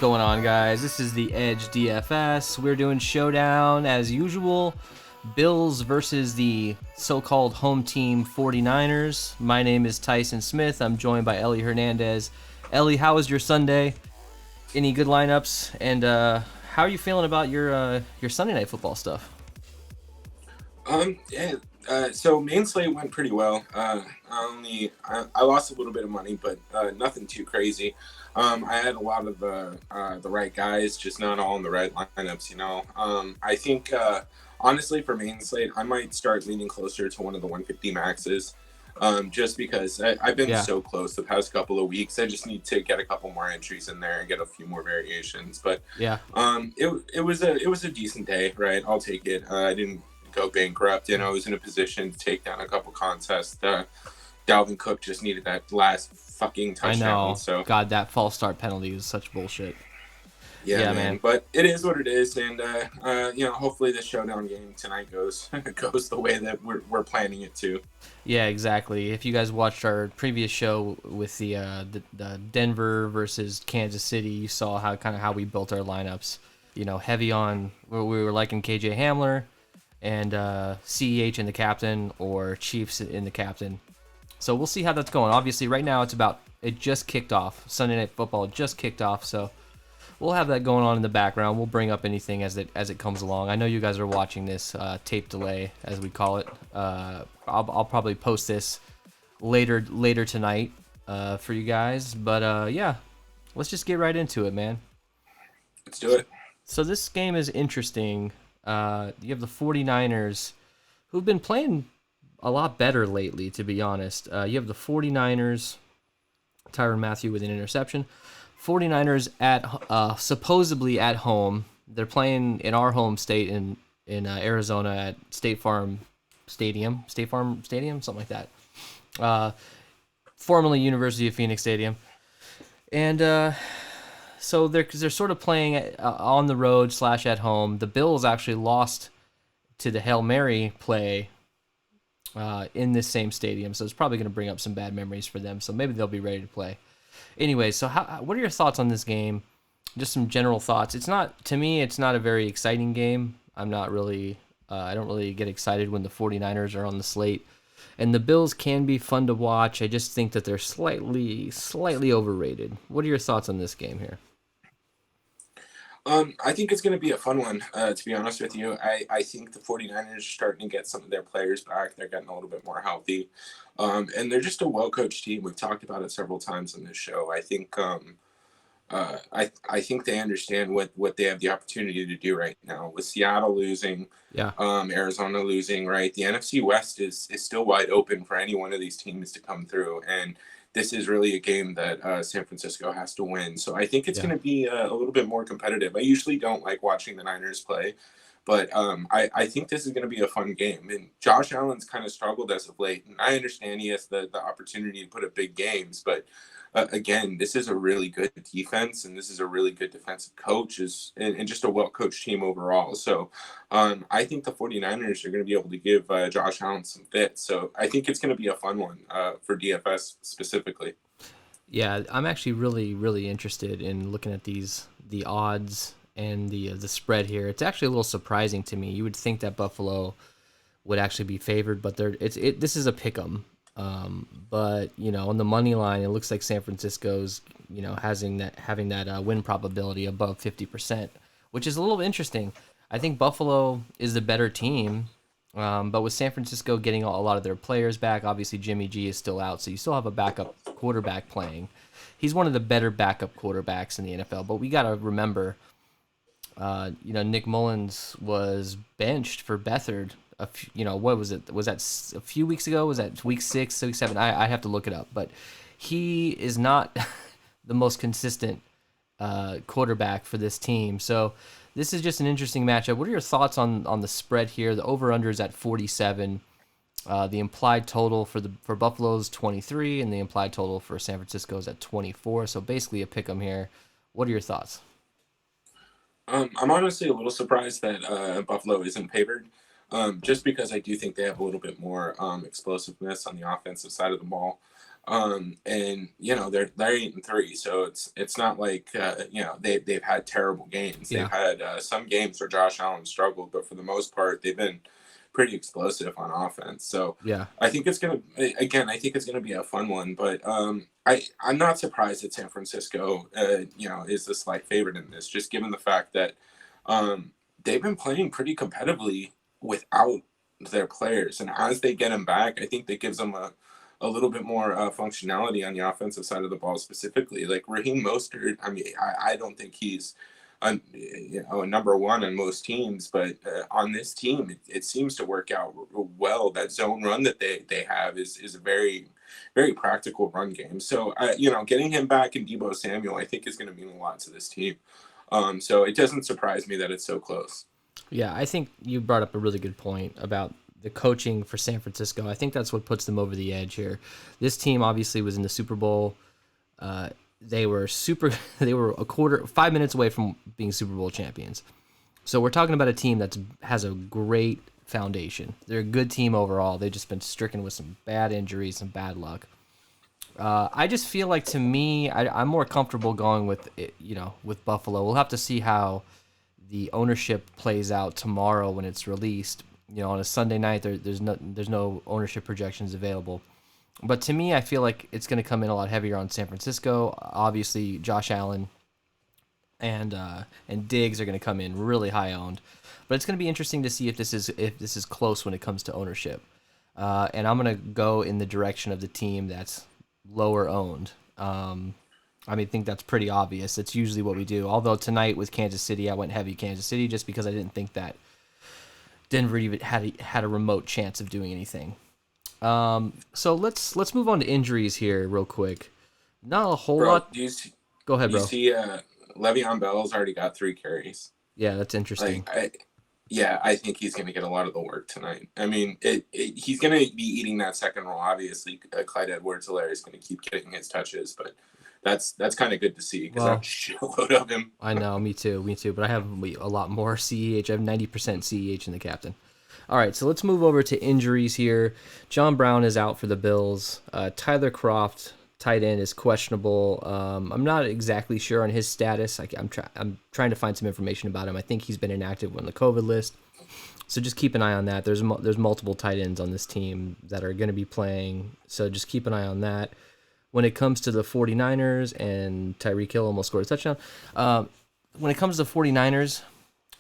going on, guys? This is the Edge DFS. We're doing Showdown as usual. Bills versus the so-called home team 49ers. My name is Tyson Smith. I'm joined by Ellie Hernandez. Ellie, how was your Sunday? Any good lineups? And how are you feeling about your Sunday night football stuff? So main slate went pretty well. I lost a little bit of money, but nothing too crazy. I had a lot of the right guys, just not all in the right lineups. I think honestly for main slate, I might start leaning closer to one of the 150 maxes. Just because I've been so close the past couple of weeks. I just need to get a couple more entries in there and get a few more variations. But it was a decent day, right? I'll take it. I didn't go bankrupt. I was in a position to take down a couple contests. Dalvin Cook just needed that last fucking touchdown. I know. So God, that false start penalty is such bullshit. Yeah, man. But it is what it is, and hopefully the showdown game tonight goes the way that we're planning it to. Yeah, exactly. If you guys watched our previous show with the Denver versus Kansas City, you saw how we built our lineups. Heavy on we were liking KJ Hamler and CEH in the captain, or Chiefs in the captain. So we'll see how that's going. Obviously, right now it just kicked off. Sunday Night Football just kicked off, so we'll have that going on in the background. We'll bring up anything as it comes along. I know you guys are watching this tape delay, as we call it. I'll probably post this later tonight for you guys. But yeah, let's just get right into it, man. Let's do it. So this game is interesting. You have the 49ers, who've been playing a lot better lately, to be honest. You have the 49ers, Tyrann Mathieu with an interception. 49ers at supposedly at home. They're playing in our home state in Arizona at State Farm Stadium, something like that. Formerly University of Phoenix Stadium. And so they're sort of playing on the road / at home. The Bills actually lost to the Hail Mary play in this same stadium, so it's probably going to bring up some bad memories for them. So maybe they'll be ready to play. Anyway, so what are your thoughts on this game? Just some general thoughts. It's not a very exciting game. I'm not really I don't really get excited when the 49ers are on the slate. And the Bills can be fun to watch. I just think that they're slightly overrated. What are your thoughts on this game here? I think it's going to be a fun one, to be honest with you. I think the 49ers are starting to get some of their players back. They're getting a little bit more healthy. And they're just a well-coached team. We've talked about it several times on this show. I think I think they understand what they have the opportunity to do right now. With Seattle losing, Arizona losing, right? The NFC West is still wide open for any one of these teams to come through. And this is really a game that San Francisco has to win. So I think it's going to be a little bit more competitive. I usually don't like watching the Niners play, but I think this is going to be a fun game. And Josh Allen's kind of struggled as of late. And I understand he has the opportunity to put up big games, but again, this is a really good defense, and this is a really good defensive coach and just a well-coached team overall. So I think the 49ers are going to be able to give Josh Allen some fits. So I think it's going to be a fun one for DFS specifically. Yeah, I'm actually really, really interested in looking at the odds and the spread here. It's actually a little surprising to me. You would think that Buffalo would actually be favored, but this is a pick'em. But on the money line, it looks like San Francisco's having that win probability above 50%, which is a little interesting. I think Buffalo is the better team, but with San Francisco getting a lot of their players back, obviously Jimmy G is still out, so you still have a backup quarterback playing. He's one of the better backup quarterbacks in the NFL, but we got to remember, Nick Mullins was benched for Beathard. What was it? Was that a few weeks ago? Was that week 6, week 7? I have to look it up, but he is not the most consistent quarterback for this team. So this is just an interesting matchup. What are your thoughts on the spread here? The over/under is at 47. The implied total for Buffalo is 23, and the implied total for San Francisco is at 24. So basically a pick'em here. What are your thoughts? I'm honestly a little surprised that Buffalo isn't favored. Just because I do think they have a little bit more explosiveness on the offensive side of the ball. And they're 8-3, so it's not like they've had terrible games. Yeah. They've had some games where Josh Allen struggled, but for the most part, they've been pretty explosive on offense. So yeah, I think it's gonna be a fun one. But I'm not surprised that San Francisco is the slight favorite in this, just given the fact that they've been playing pretty competitively without their players, and as they get them back, I think that gives them a little bit more functionality on the offensive side of the ball, specifically. Like Raheem Mostert, I mean, I don't think he's a number one on most teams, but on this team, it seems to work out well. That zone run that they have is a very, very practical run game. So, getting him back in Deebo Samuel, I think is going to mean a lot to this team. So it doesn't surprise me that it's so close. Yeah, I think you brought up a really good point about the coaching for San Francisco. I think that's what puts them over the edge here. This team obviously was in the Super Bowl. They were 5 minutes away from being Super Bowl champions. So we're talking about a team that has a great foundation. They're a good team overall. They've just been stricken with some bad injuries, some bad luck. I just feel like, to me, I'm more comfortable going with with Buffalo. We'll have to see how the ownership plays out tomorrow when it's released. On a Sunday night, there's no ownership projections available. But to me, I feel like it's going to come in a lot heavier on San Francisco. Obviously, Josh Allen and Diggs are going to come in really high owned. But it's going to be interesting to see if this is close when it comes to ownership. And I'm going to go in the direction of the team that's lower owned. I think that's pretty obvious. That's usually what we do. Although tonight with Kansas City, I went heavy Kansas City just because I didn't think that Denver even had a remote chance of doing anything. So let's move on to injuries here real quick. Not a whole lot. Go ahead, bro. You see, Le'Veon Bell's already got 3 carries. Yeah, that's interesting. I think he's going to get a lot of the work tonight. I mean, he's going to be eating that second role. Obviously, Clyde Edwards-Helaire is going to keep getting his touches, but that's kind of good to see because I'm shitload of him. I know, me too. But I have a lot more CEH. I have 90% CEH in the captain. All right, so let's move over to injuries here. John Brown is out for the Bills. Tyler Kroft, tight end, is questionable. I'm not exactly sure on his status. I'm trying to find some information about him. I think he's been inactive on the COVID list. So just keep an eye on that. There's multiple tight ends on this team that are going to be playing. So just keep an eye on that. When it comes to the 49ers, and Tyreek Hill almost scored a touchdown. When it comes to the 49ers,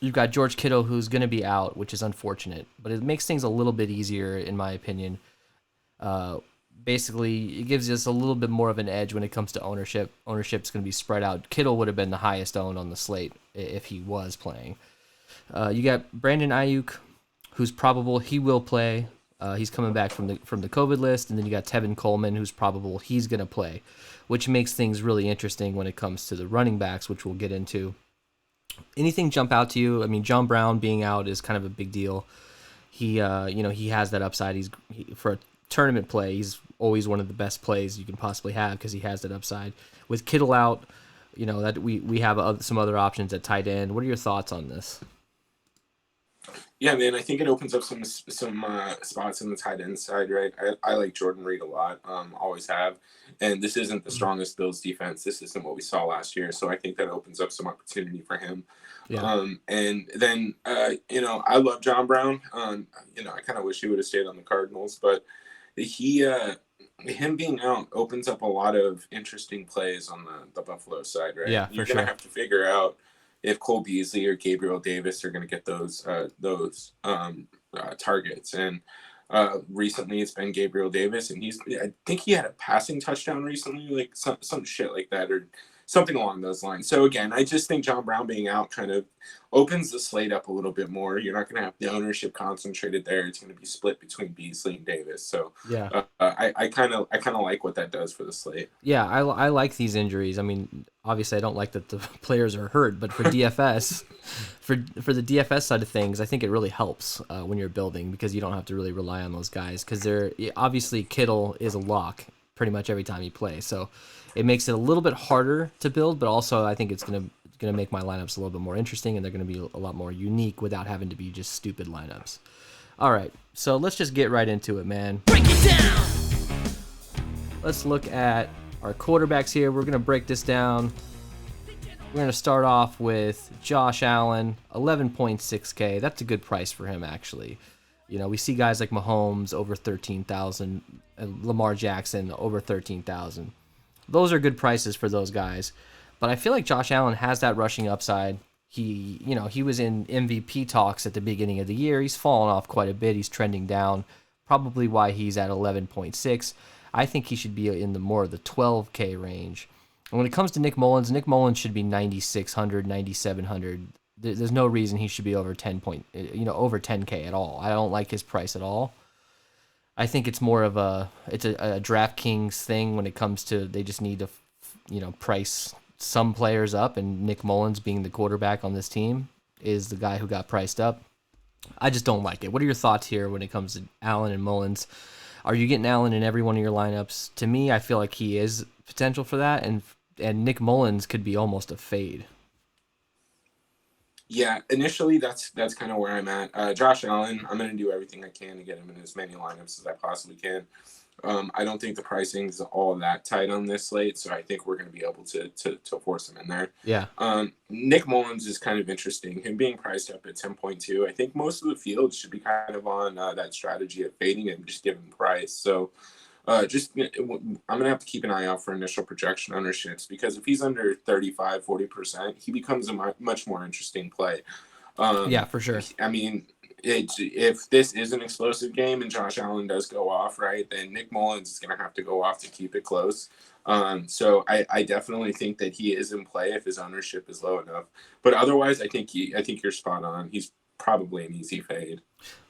you've got George Kittle, who's going to be out, which is unfortunate. But it makes things a little bit easier, in my opinion. Basically, it gives us a little bit more of an edge when it comes to ownership. Ownership's going to be spread out. Kittle would have been the highest owned on the slate if he was playing. You got Brandon Ayuk, who's probable he will play. He's coming back from the COVID list, and then you got Tevin Coleman, who's probable he's going to play, which makes things really interesting when it comes to the running backs, which we'll get into. Anything jump out to you? I mean, John Brown being out is kind of a big deal. He has that upside. For a tournament play, he's always one of the best plays you can possibly have because he has that upside. With Kittle out, that we have some other options at tight end. What are your thoughts on this? Yeah, man, I think it opens up some spots in the tight end side, right? I like Jordan Reed a lot, always have. And this isn't the strongest Bills defense. This isn't what we saw last year. So I think that opens up some opportunity for him. Yeah. And then, I love John Brown. I kind of wish he would have stayed on the Cardinals, but him being out opens up a lot of interesting plays on the Buffalo side, right? Yeah, You're going to have to figure out if Cole Beasley or Gabriel Davis are going to get those targets. And recently it's been Gabriel Davis, and I think he had a passing touchdown recently, like some shit like that, or something along those lines. So again, I just think John Brown being out kind of opens the slate up a little bit more. You're not going to have the ownership concentrated there. It's going to be split between Beasley and Davis. So yeah, I kind of like what that does for the slate. Yeah, I like these injuries. I mean, obviously I don't like that the players are hurt, but for DFS, for the DFS side of things, I think it really helps when you're building, because you don't have to really rely on those guys, because obviously Kittle is a lock pretty much every time he plays. So it makes it a little bit harder to build, but also I think it's gonna make my lineups a little bit more interesting, and they're gonna be a lot more unique without having to be just stupid lineups. All right, so let's just get right into it, man. Break it down. let's look at our quarterbacks here. We're going to break this down. We're going to start off with Josh Allen, 11.6K. That's a good price for him, actually. You know, we see guys like Mahomes over 13,000, and Lamar Jackson over 13,000. Those are good prices for those guys. But I feel like Josh Allen has that rushing upside. He was in MVP talks at the beginning of the year. He's fallen off quite a bit. He's trending down, probably why he's at 11.6. I think he should be in the more of the 12K range. And when it comes to Nick Mullins should be 9,600, 9,700. There's no reason he should be over over 10K at all. I don't like his price at all. I think it's more of a DraftKings thing when it comes to they just need to, price some players up, and Nick Mullins being the quarterback on this team is the guy who got priced up. I just don't like it. What are your thoughts here when it comes to Allen and Mullins? Are you getting Allen in every one of your lineups? To me, I feel like he is potential for that, and Nick Mullins could be almost a fade. Yeah, initially that's kind of where I'm at. Josh Allen, I'm going to do everything I can to get him in as many lineups as I possibly can. I don't think the pricing is all that tight on this slate, so I think we're going to be able to force him in there. Yeah. Nick Mullins is kind of interesting. Him being priced up at 10.2, I think most of the field should be kind of on that strategy of fading him, just giving price. So I'm going to have to keep an eye out for initial projection ownerships, because if he's under 35, 40%, he becomes a much more interesting play. Yeah, for sure. I mean, if this is an explosive game and Josh Allen does go off, right, then Nick Mullins is going to have to go off to keep it close. So I definitely think that he is in play if his ownership is low enough. But otherwise, I think you're spot on. He's probably an easy fade.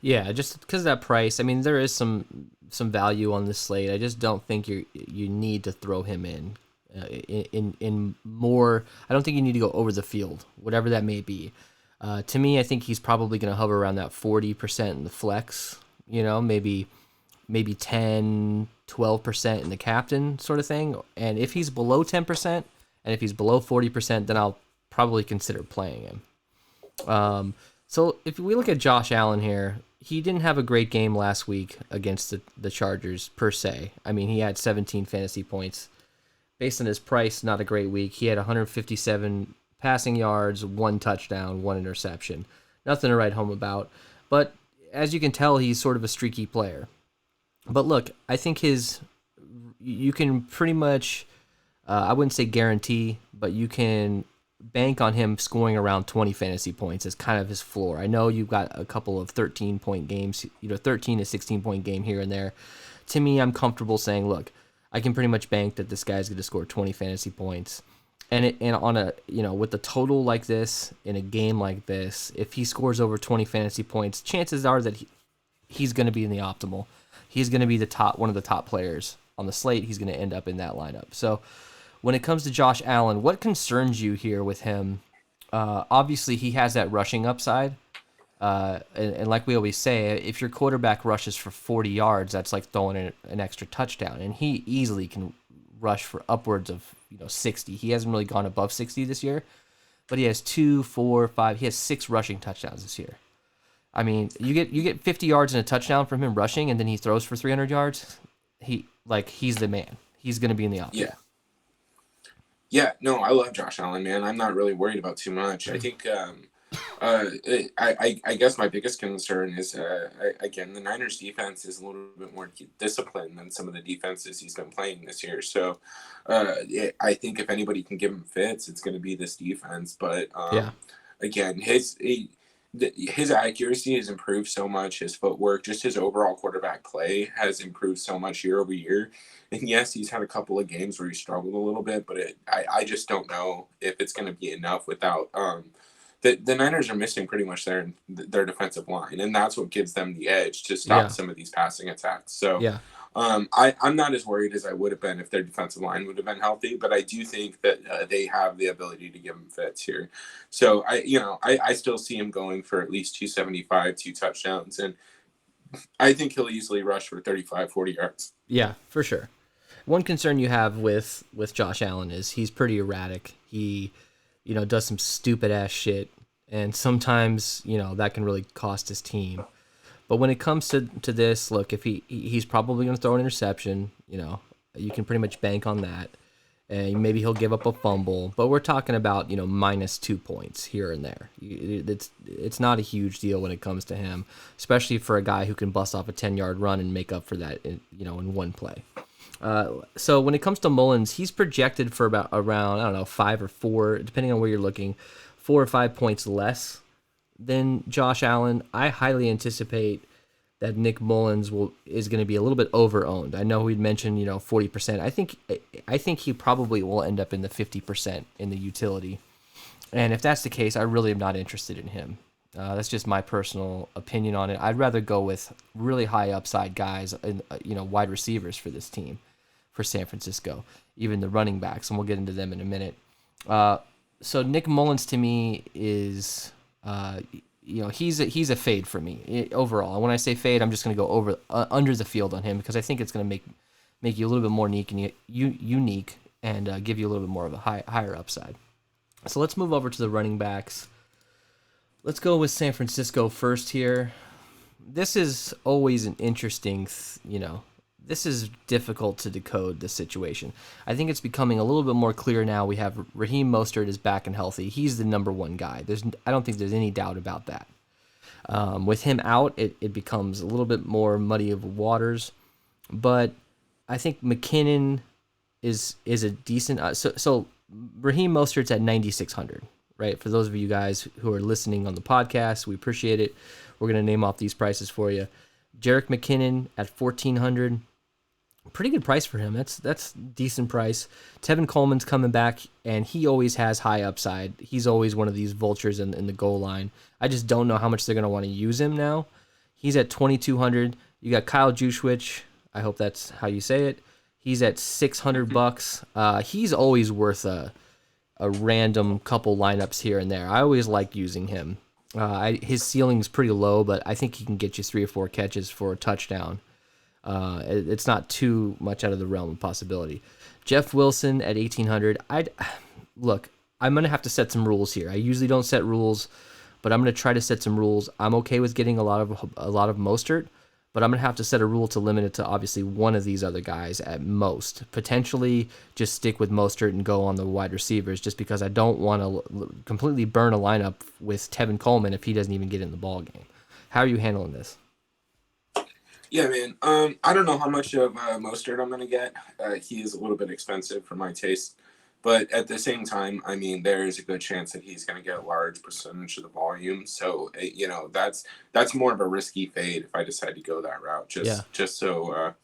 Yeah, just because of that price. I mean, there is some value on this slate. I just don't think you need to throw him in more. I don't think you need to go over the field, whatever that may be. To me, I think he's probably going to hover around that 40% in the flex. Maybe 10, 12% in the captain sort of thing. And if he's below 10% and if he's below 40%, then I'll probably consider playing him. So if we look at Josh Allen here, he didn't have a great game last week against the Chargers per se. I mean, he had 17 fantasy points. Based on his price, not a great week. He had 157 passing yards, 1 touchdown, 1 interception. Nothing to write home about. But as you can tell, he's sort of a streaky player. But look, I think you can pretty much, I wouldn't say guarantee, but you can bank on him scoring around 20 fantasy points as kind of his floor. I know you've got a couple of 13-point games, 13 to 16-point game here and there. To me, I'm comfortable saying, look, I can pretty much bank that this guy's going to score 20 fantasy points. And on a, with a total like this, in a game like this, if he scores over 20 fantasy points, chances are that he's going to be in the optimal. He's going to be one of the top players on the slate. He's going to end up in that lineup. So when it comes to Josh Allen, what concerns you here with him? Obviously, he has that rushing upside. And like we always say, if your quarterback rushes for 40 yards, that's like throwing in an extra touchdown. And he easily can rush for upwards of 60. He hasn't really gone above 60 this year, but he has 2, 4, 5. He has 6 rushing touchdowns this year. I mean, you get 50 yards and a touchdown from him rushing, and then he throws for 300 yards. He's the man. He's going to be in the offense. Yeah. Yeah, no, I love Josh Allen, man. I'm not really worried about too much. I think, I guess my biggest concern is, again, the Niners defense is a little bit more disciplined than some of the defenses he's been playing this year. So I think if anybody can give him fits, it's going to be this defense. But again, his accuracy has improved so much. His footwork, just his overall quarterback play has improved so much year over year. And yes, he's had a couple of games where he struggled a little bit, but I just don't know if it's going to be enough without the Niners are missing pretty much their defensive line, and that's what gives them the edge to stop some of these passing attacks. So I'm not as worried as I would have been if their defensive line would have been healthy, but I do think that they have the ability to give him fits here. So I still see him going for at least 275, 2 touchdowns, and I think he'll easily rush for 35, 40 yards. Yeah, for sure. One concern you have with Josh Allen is he's pretty erratic. He, does some stupid ass shit, and sometimes, that can really cost his team. But when it comes to this, look, if he's probably going to throw an interception, You can pretty much bank on that. And maybe he'll give up a fumble, but we're talking about, minus 2 points here and there. It's not a huge deal when it comes to him, especially for a guy who can bust off a 10-yard run and make up for that, in one play. So when it comes to Mullins, he's projected for about around, I don't know, 5 or 4, depending on where you're looking, 4 or 5 points less than Josh Allen. I highly anticipate that Nick Mullins is going to be a little bit over-owned. I know we'd mentioned 40%. I think he probably will end up in the 50% in the utility, and if that's the case, I really am not interested in him. That's just my personal opinion on it. I'd rather go with really high upside guys and wide receivers for this team, for San Francisco, even the running backs, and we'll get into them in a minute. So Nick Mullins to me is. He's a fade for me overall. And when I say fade, I'm just going to go under the field on him because I think it's going to make you a little bit more unique and give you a little bit more of a higher upside. So let's move over to the running backs. Let's go with San Francisco first here. This is always an interesting, this is difficult to decode, this situation. I think it's becoming a little bit more clear now. We have Raheem Mostert is back and healthy. He's the number one guy. I don't think there's any doubt about that. With him out, it becomes a little bit more muddy of waters. But I think McKinnon is a decent... So Raheem Mostert's at 9,600, right? For those of you guys who are listening on the podcast, we appreciate it. We're going to name off these prices for you. Jerick McKinnon at 1,400. Pretty good price for him. That's decent price. Tevin Coleman's coming back, and he always has high upside. He's always one of these vultures in the goal line. I just don't know how much they're going to want to use him now. He's at 2,200. You got Kyle Juszczyk. I hope that's how you say it. He's at $600. He's always worth a random couple lineups here and there. I always like using him. His ceiling's pretty low, but I think he can get you 3 or 4 catches for a touchdown. It's not too much out of the realm of possibility. Jeff Wilson at 1,800. Look, I'm going to have to set some rules here. I usually don't set rules, but I'm going to try to set some rules. I'm okay with getting a lot of Mostert, but I'm going to have to set a rule to limit it to obviously one of these other guys at most. Potentially just stick with Mostert and go on the wide receivers just because I don't want to completely burn a lineup with Tevin Coleman if he doesn't even get in the ball game. How are you handling this? Yeah, man. I don't know how much of Mostert I'm going to get. He is a little bit expensive for my taste. But at the same time, I mean, there is a good chance that he's going to get a large percentage of the volume. So, that's more of a risky fade if I decide to go that route. Just so,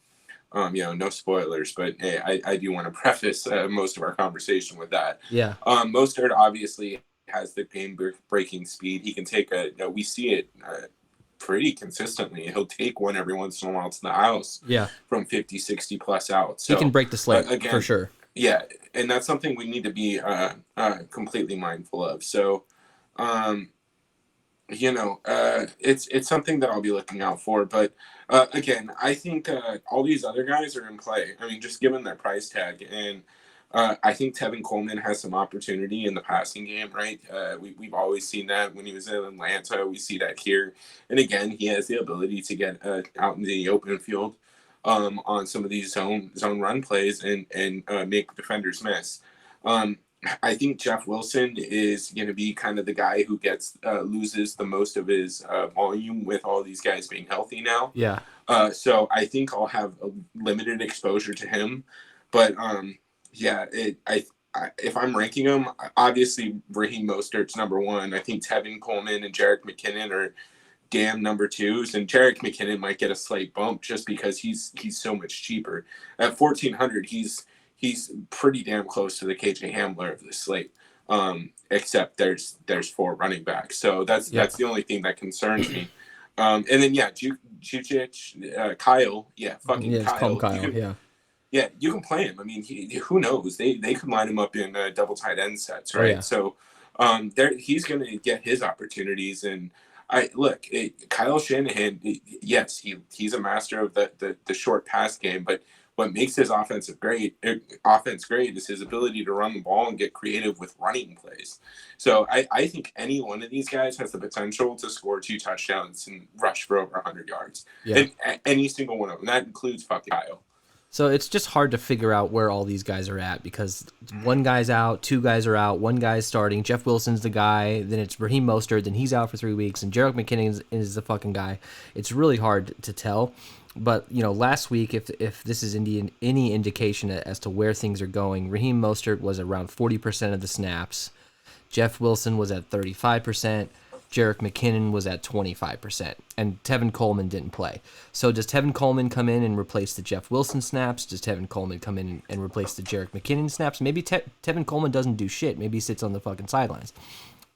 no spoilers. But hey, I do want to preface most of our conversation with that. Yeah. Mostert obviously has the game-breaking speed. He can take we see it pretty consistently. He'll take one every once in a while to the house from 50, 60 plus out. So he can break the slate again, for sure. Yeah, and that's something we need to be completely mindful of. So, it's something that I'll be looking out for. But again, I think all these other guys are in play. I mean, just given their price tag, and I think Tevin Coleman has some opportunity in the passing game, right? We've always seen that when he was in Atlanta. We see that here, and again, he has the ability to get out in the open field on some of these zone run plays and make defenders miss. I think Jeff Wilson is going to be kind of the guy who loses the most of his volume with all these guys being healthy now. Yeah. So I think I'll have a limited exposure to him, but if I'm ranking them, obviously Raheem Mostert's number one. I think Tevin Coleman and Jerick McKinnon are damn number twos, and Jerick McKinnon might get a slight bump just because he's so much cheaper. At 1,400, he's pretty damn close to the KJ Hamler of the slate. Except there's 4 running backs, so that's the only thing that concerns me. And then Juszczyk, Kyle, Kyle. Yeah, you can play him. I mean, who knows? They could line him up in double tight end sets, right? So he's going to get his opportunities. And Kyle Shanahan, yes, he's a master of the short pass game, but what makes his offense great is his ability to run the ball and get creative with running plays. So I think any one of these guys has the potential to score 2 touchdowns and rush for over 100 yards. Yeah. And any single one of them. That includes fucking Kyle. So it's just hard to figure out where all these guys are at because one guy's out, two guys are out, one guy's starting. Jeff Wilson's the guy, then it's Raheem Mostert, then he's out for 3 weeks, and Jerick McKinnon is the fucking guy. It's really hard to tell. But, last week, if this is any indication as to where things are going, Raheem Mostert was around 40% of the snaps. Jeff Wilson was at 35%. Jerick McKinnon was at 25%, and Tevin Coleman didn't play. So does Tevin Coleman come in and replace the Jeff Wilson snaps? Does Tevin Coleman come in and replace the Jerick McKinnon snaps? Maybe Tevin Coleman doesn't do shit. Maybe he sits on the fucking sidelines.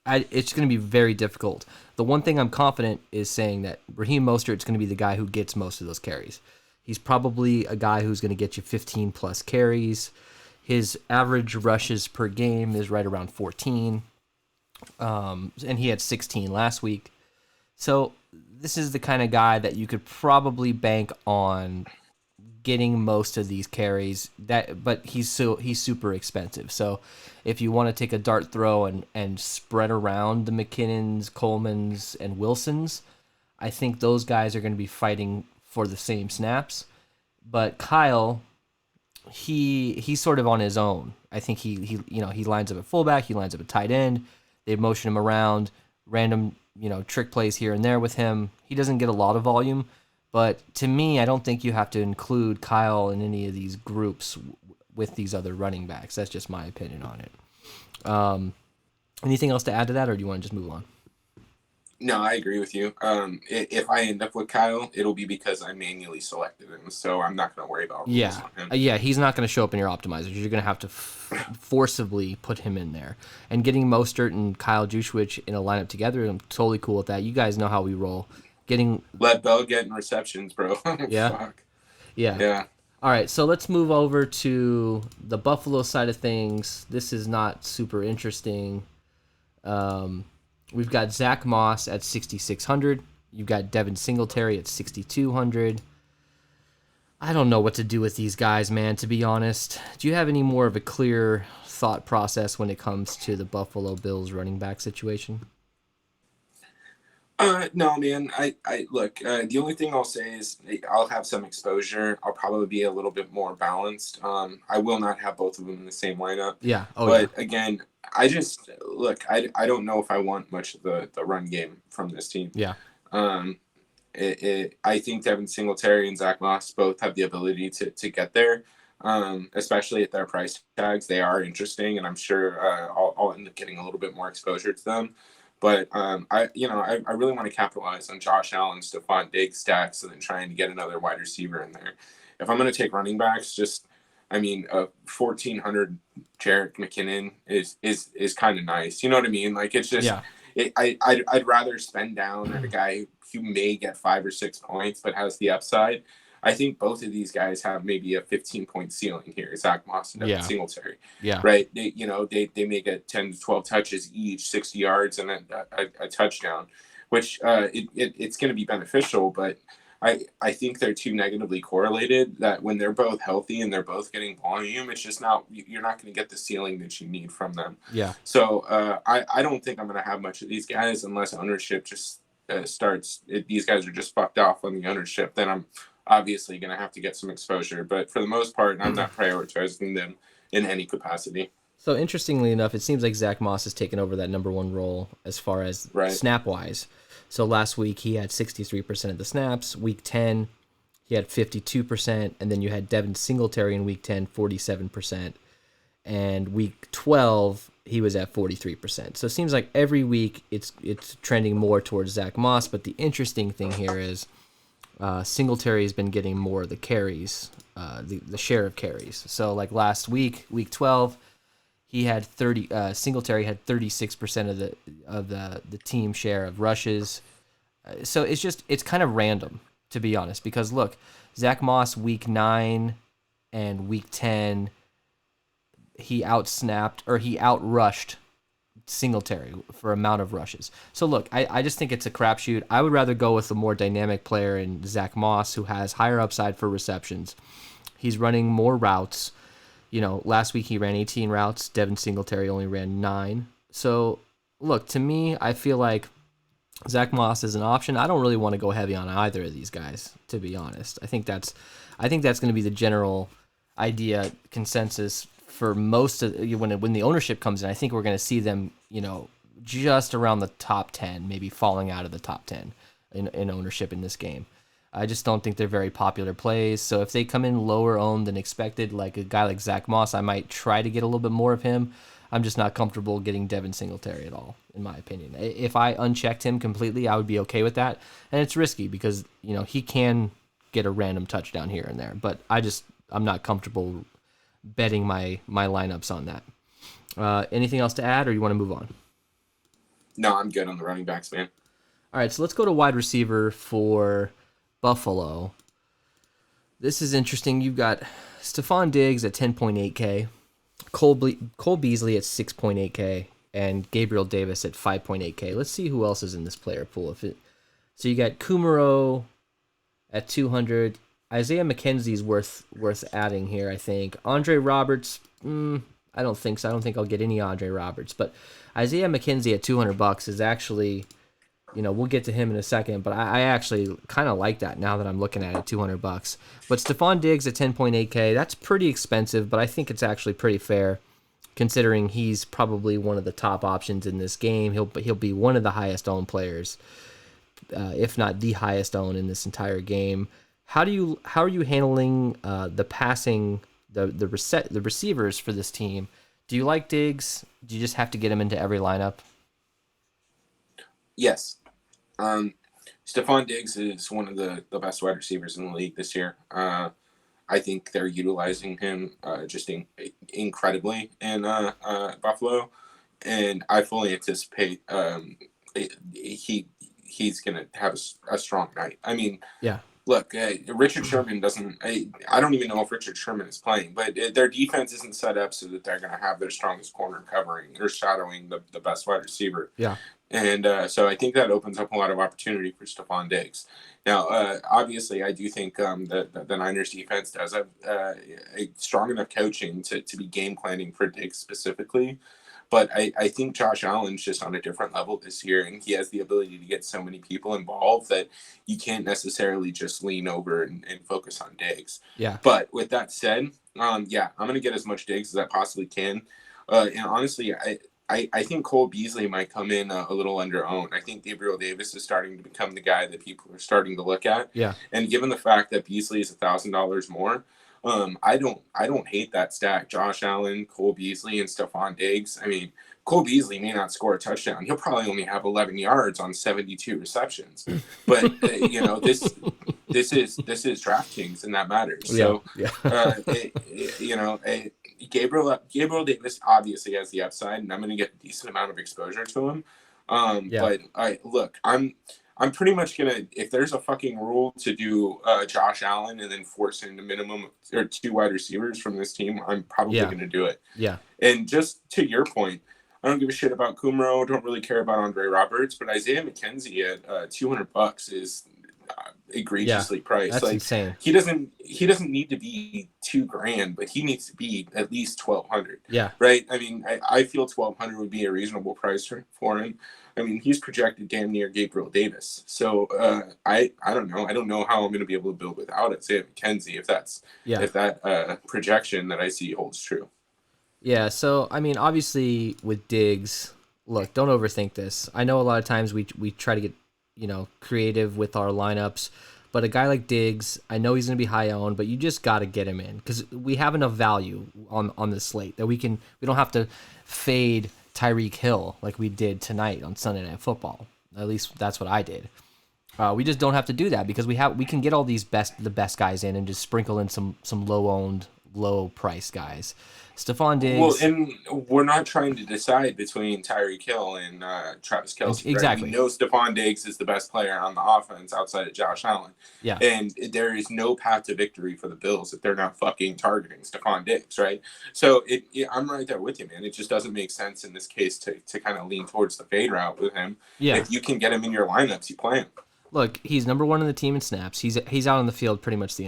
It's going to be very difficult. The one thing I'm confident is saying that Raheem Mostert's going to be the guy who gets most of those carries. He's probably a guy who's going to get you 15-plus carries. His average rushes per game is right around 14. And he had 16 last week. So this is the kind of guy that you could probably bank on getting most of these carries. But he's super expensive. So if you want to take a dart throw and spread around the McKinnons, Colemans, and Wilsons, I think those guys are going to be fighting for the same snaps. But Kyle, he's sort of on his own. I think he lines up at fullback, he lines up at tight end. They motion him around, random, trick plays here and there with him. He doesn't get a lot of volume, but to me, I don't think you have to include Kyle in any of these groups with these other running backs. That's just my opinion on it. Anything else to add to that, or do you want to just move on? No, I agree with you. If I end up with Kyle, it'll be because I manually selected him, so I'm not going to worry about him. Yeah, he's not going to show up in your optimizers. You're going to have to forcibly put him in there. And getting Mostert and Kyle Juszczyk in a lineup together, I'm totally cool with that. You guys know how we roll. Let Bell get in receptions, bro. Yeah. Fuck. Yeah. All right, so let's move over to the Buffalo side of things. This is not super interesting. We've got Zach Moss at 6,600. You've got Devin Singletary at 6,200. I don't know what to do with these guys, man, to be honest. Do you have any more of a clear thought process when it comes to the Buffalo Bills running back situation? No, man. I look. The only thing I'll say is I'll have some exposure. I'll probably be a little bit more balanced. I will not have both of them in the same lineup. Yeah. Again, I just look. I don't know if I want much of the run game from this team. Yeah. I think Devin Singletary and Zach Moss both have the ability to get there. Especially at their price tags, they are interesting, and I'm sure I'll end up getting a little bit more exposure to them. But I really want to capitalize on Josh Allen, Stephon Diggs stacks, and then trying to get another wide receiver in there. If I'm going to take running backs, 1,400 Jerick McKinnon is kind of nice. You know what I mean? Like it's just, I'd rather spend down at a guy who may get 5 or 6 points but has the upside. I think both of these guys have maybe a 15-point ceiling here. Zach Moss and Devin Singletary. Yeah. Right. They may get 10 to 12 touches each, 60 yards, and a touchdown, which it's going to be beneficial. But I think they're too negatively correlated that when they're both healthy and they're both getting volume, it's just you're not going to get the ceiling that you need from them. Yeah. So I don't think I'm going to have much of these guys unless ownership just starts. These guys are just fucked off on the ownership. Then I'm obviously going to have to get some exposure, but for the most part, I'm not prioritizing them in any capacity. So interestingly enough, it seems like Zach Moss has taken over that number one role as far as snap-wise. So last week he had 63% of the snaps. Week 10, he had 52%, and then you had Devin Singletary in week 10, 47%. And week 12, he was at 43%. So it seems like every week it's trending more towards Zach Moss, but the interesting thing here is Singletary has been getting more of the carries, the share of carries. So like last week, week 12, he had Singletary had 36% of the team share of rushes. So it's kind of random, to be honest, because look, Zach Moss week 9 and week 10, he outrushed Singletary for amount of rushes. So look, I just think it's a crapshoot. I would rather go with a more dynamic player in Zach Moss, who has higher upside for receptions. He's running more routes. Last week he ran 18 routes. Devin Singletary only ran 9. So look, to me, I feel like Zach Moss is an option. I don't really want to go heavy on either of these guys, to be honest. I think that's going to be the general idea consensus for most of when the ownership comes in. I think we're going to see them, just around the top 10, maybe falling out of the top 10 in ownership in this game. I just don't think they're very popular plays. So if they come in lower owned than expected, like a guy like Zach Moss, I might try to get a little bit more of him. I'm just not comfortable getting Devin Singletary at all, in my opinion. If I unchecked him completely, I would be okay with that. And it's risky because, he can get a random touchdown here and there. But I'm not comfortable betting my lineups on that. Anything else to add, or you want to move on? No, I'm good on the running backs, man. All right, so let's go to wide receiver for Buffalo. This is interesting. You've got Stephon Diggs at 10.8K. Cole Beasley at 6.8K, and Gabriel Davis at 5.8K. Let's see who else is in this player pool. So you got Kumaro at 200. Isaiah McKenzie's worth adding here, I think. Andre Roberts, I don't think so. I don't think I'll get any Andre Roberts, but Isaiah McKenzie at $200 is actually, we'll get to him in a second, but I actually kind of like that now that I'm looking at it, $200. But Stephon Diggs at 10.8K, that's pretty expensive, but I think it's actually pretty fair considering he's probably one of the top options in this game. He'll be one of the highest owned players, if not the highest owned in this entire game. How are you handling the passing, the receivers for this team? Do you like Diggs? Do you just have to get him into every lineup? Yes. Stephon Diggs is one of the best wide receivers in the league this year. I think they're utilizing him just incredibly in Buffalo, and I fully anticipate he's going to have a strong night. I mean, yeah. Look, Richard Sherman doesn't. I don't even know if Richard Sherman is playing, but their defense isn't set up so that they're going to have their strongest corner covering or shadowing the best wide receiver. Yeah. And so I think that opens up a lot of opportunity for Stephon Diggs. Now, obviously, I do think that the Niners defense does have a strong enough coaching to be game planning for Diggs specifically. But I think Josh Allen's just on a different level this year, and he has the ability to get so many people involved that you can't necessarily just lean over and focus on Diggs. Yeah. But with that said, I'm going to get as much Diggs as I possibly can. And honestly, I think Cole Beasley might come in a little under-owned. I think Gabriel Davis is starting to become the guy that people are starting to look at. Yeah. And given the fact that Beasley is $1,000 more, I don't hate that stack. Josh Allen, Cole Beasley, and Stephon Diggs. I mean, Cole Beasley may not score a touchdown. He'll probably only have 11 yards on 72 receptions. But this is Draftkings, and that matters. So Gabriel Davis obviously has the upside, and I'm going to get a decent amount of exposure to him. But I'm pretty much gonna, if there's a fucking rule to do Josh Allen and then force in a minimum or 2 wide receivers from this team, I'm probably gonna do it. Yeah. And just to your point, I don't give a shit about Kumaro. Don't really care about Andre Roberts, but Isaiah McKenzie at $200 is egregiously priced. That's insane. He doesn't need to be $2,000, but he needs to be at least $1,200. Yeah. Right. I mean, I feel $1,200 would be a reasonable price for him. I mean, he's projected damn near Gabriel Davis. So I don't know. I don't know how I'm going to be able to build without Isaiah McKenzie if that projection that I see holds true. Yeah. So I mean, obviously with Diggs, look, don't overthink this. I know a lot of times we try to get creative with our lineups, but a guy like Diggs, I know he's going to be high owned, but you just got to get him in because we have enough value on the slate that we don't have to fade Tyreek Hill like we did tonight on Sunday Night Football. At least that's what I did. We just don't have to do that because we can get all these the best guys in and just sprinkle in some low owned, low price guys. Stephon Diggs. Well, and we're not trying to decide between Tyreek Hill and Travis Kelce. Exactly. Right? We know Stephon Diggs is the best player on the offense outside of Josh Allen. Yeah. And there is no path to victory for the Bills if they're not fucking targeting Stephon Diggs, right? So I'm right there with you, man. It just doesn't make sense in this case to kind of lean towards the fade route with him. Yeah. If you can get him in your lineups, you play him. Look, he's number one in the team in snaps. He's out on the field pretty much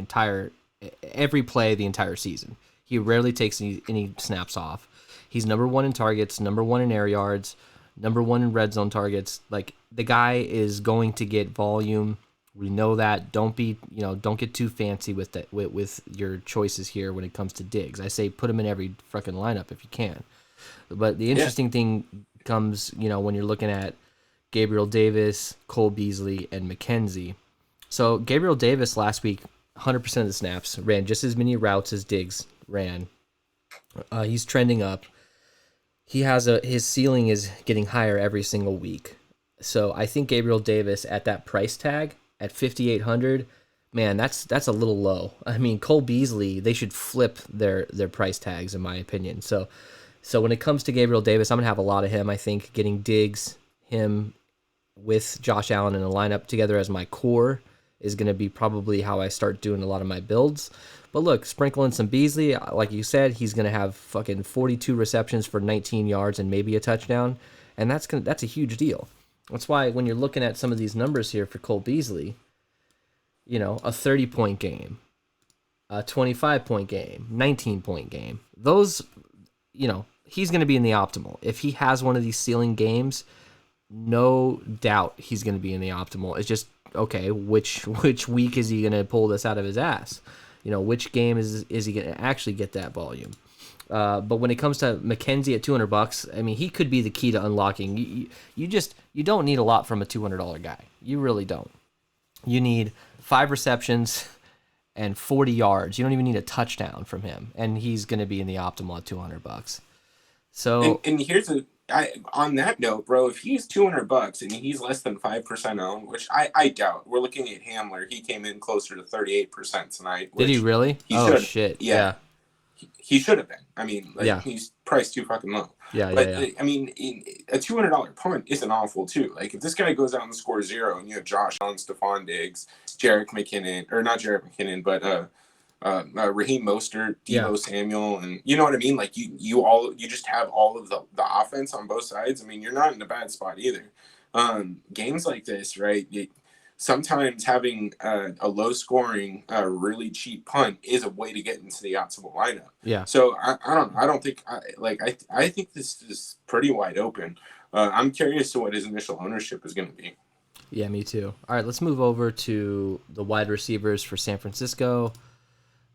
every play the entire season. He rarely takes any snaps off. He's number one in targets, number one in air yards, number 1 in red zone targets. Like, the guy is going to get volume. We know that. Don't get too fancy with that with your choices here when it comes to Diggs. I say put him in every fucking lineup if you can. But the interesting thing comes, when you're looking at Gabriel Davis, Cole Beasley, and McKenzie. So Gabriel Davis last week, 100% of the snaps, ran just as many routes as Diggs ran. He's trending up. His ceiling is getting higher every single week. So I think Gabriel Davis at that price tag at 5,800, man, that's a little low. I mean, Cole Beasley, they should flip their price tags in my opinion. So when it comes to Gabriel Davis, I'm gonna have a lot of him. I think getting Diggs, him with Josh Allen in a lineup together as my core is gonna be probably how I start doing a lot of my builds. But look, sprinkle in some Beasley, like you said, he's gonna have fucking 42 receptions for 19 yards and maybe a touchdown, and that's a huge deal. That's why when you're looking at some of these numbers here for Cole Beasley, a 30-point game, a 25-point game, 19-point game, those, he's going to be in the optimal. If he has one of these ceiling games, no doubt he's going to be in the optimal. It's just, okay, which week is he going to pull this out of his ass? Which game is he going to actually get that volume? But when it comes to McKenzie at $200, I mean, he could be the key to unlocking. You don't need a lot from a $200 guy. You really don't. You need 5 receptions and 40 yards. You don't even need a touchdown from him, and he's going to be in the optimal at $200. So, and here's on that note, bro. If he's $200 and he's less than 5% owned, which I doubt. We're looking at Hamler. He came in closer to 38% tonight. Did he really? Oh shit! Yeah. He should have been. I mean, he's priced too fucking low. Yeah. I mean, a $200 punt isn't awful too. Like, if this guy goes out and scores 0, and you have Josh Allen, Stephon Diggs, Jerick McKinnon, or not Jerick McKinnon, but Raheem Mostert, Deebo Samuel, and you know what I mean. Like, you just have all of the offense on both sides. I mean, you're not in a bad spot either. Games like this, right? Sometimes having a low-scoring, really cheap punt is a way to get into the optimal lineup. Yeah. So I don't think I think this is pretty wide open. I'm curious to what his initial ownership is going to be. Yeah, me too. All right, let's move over to the wide receivers for San Francisco.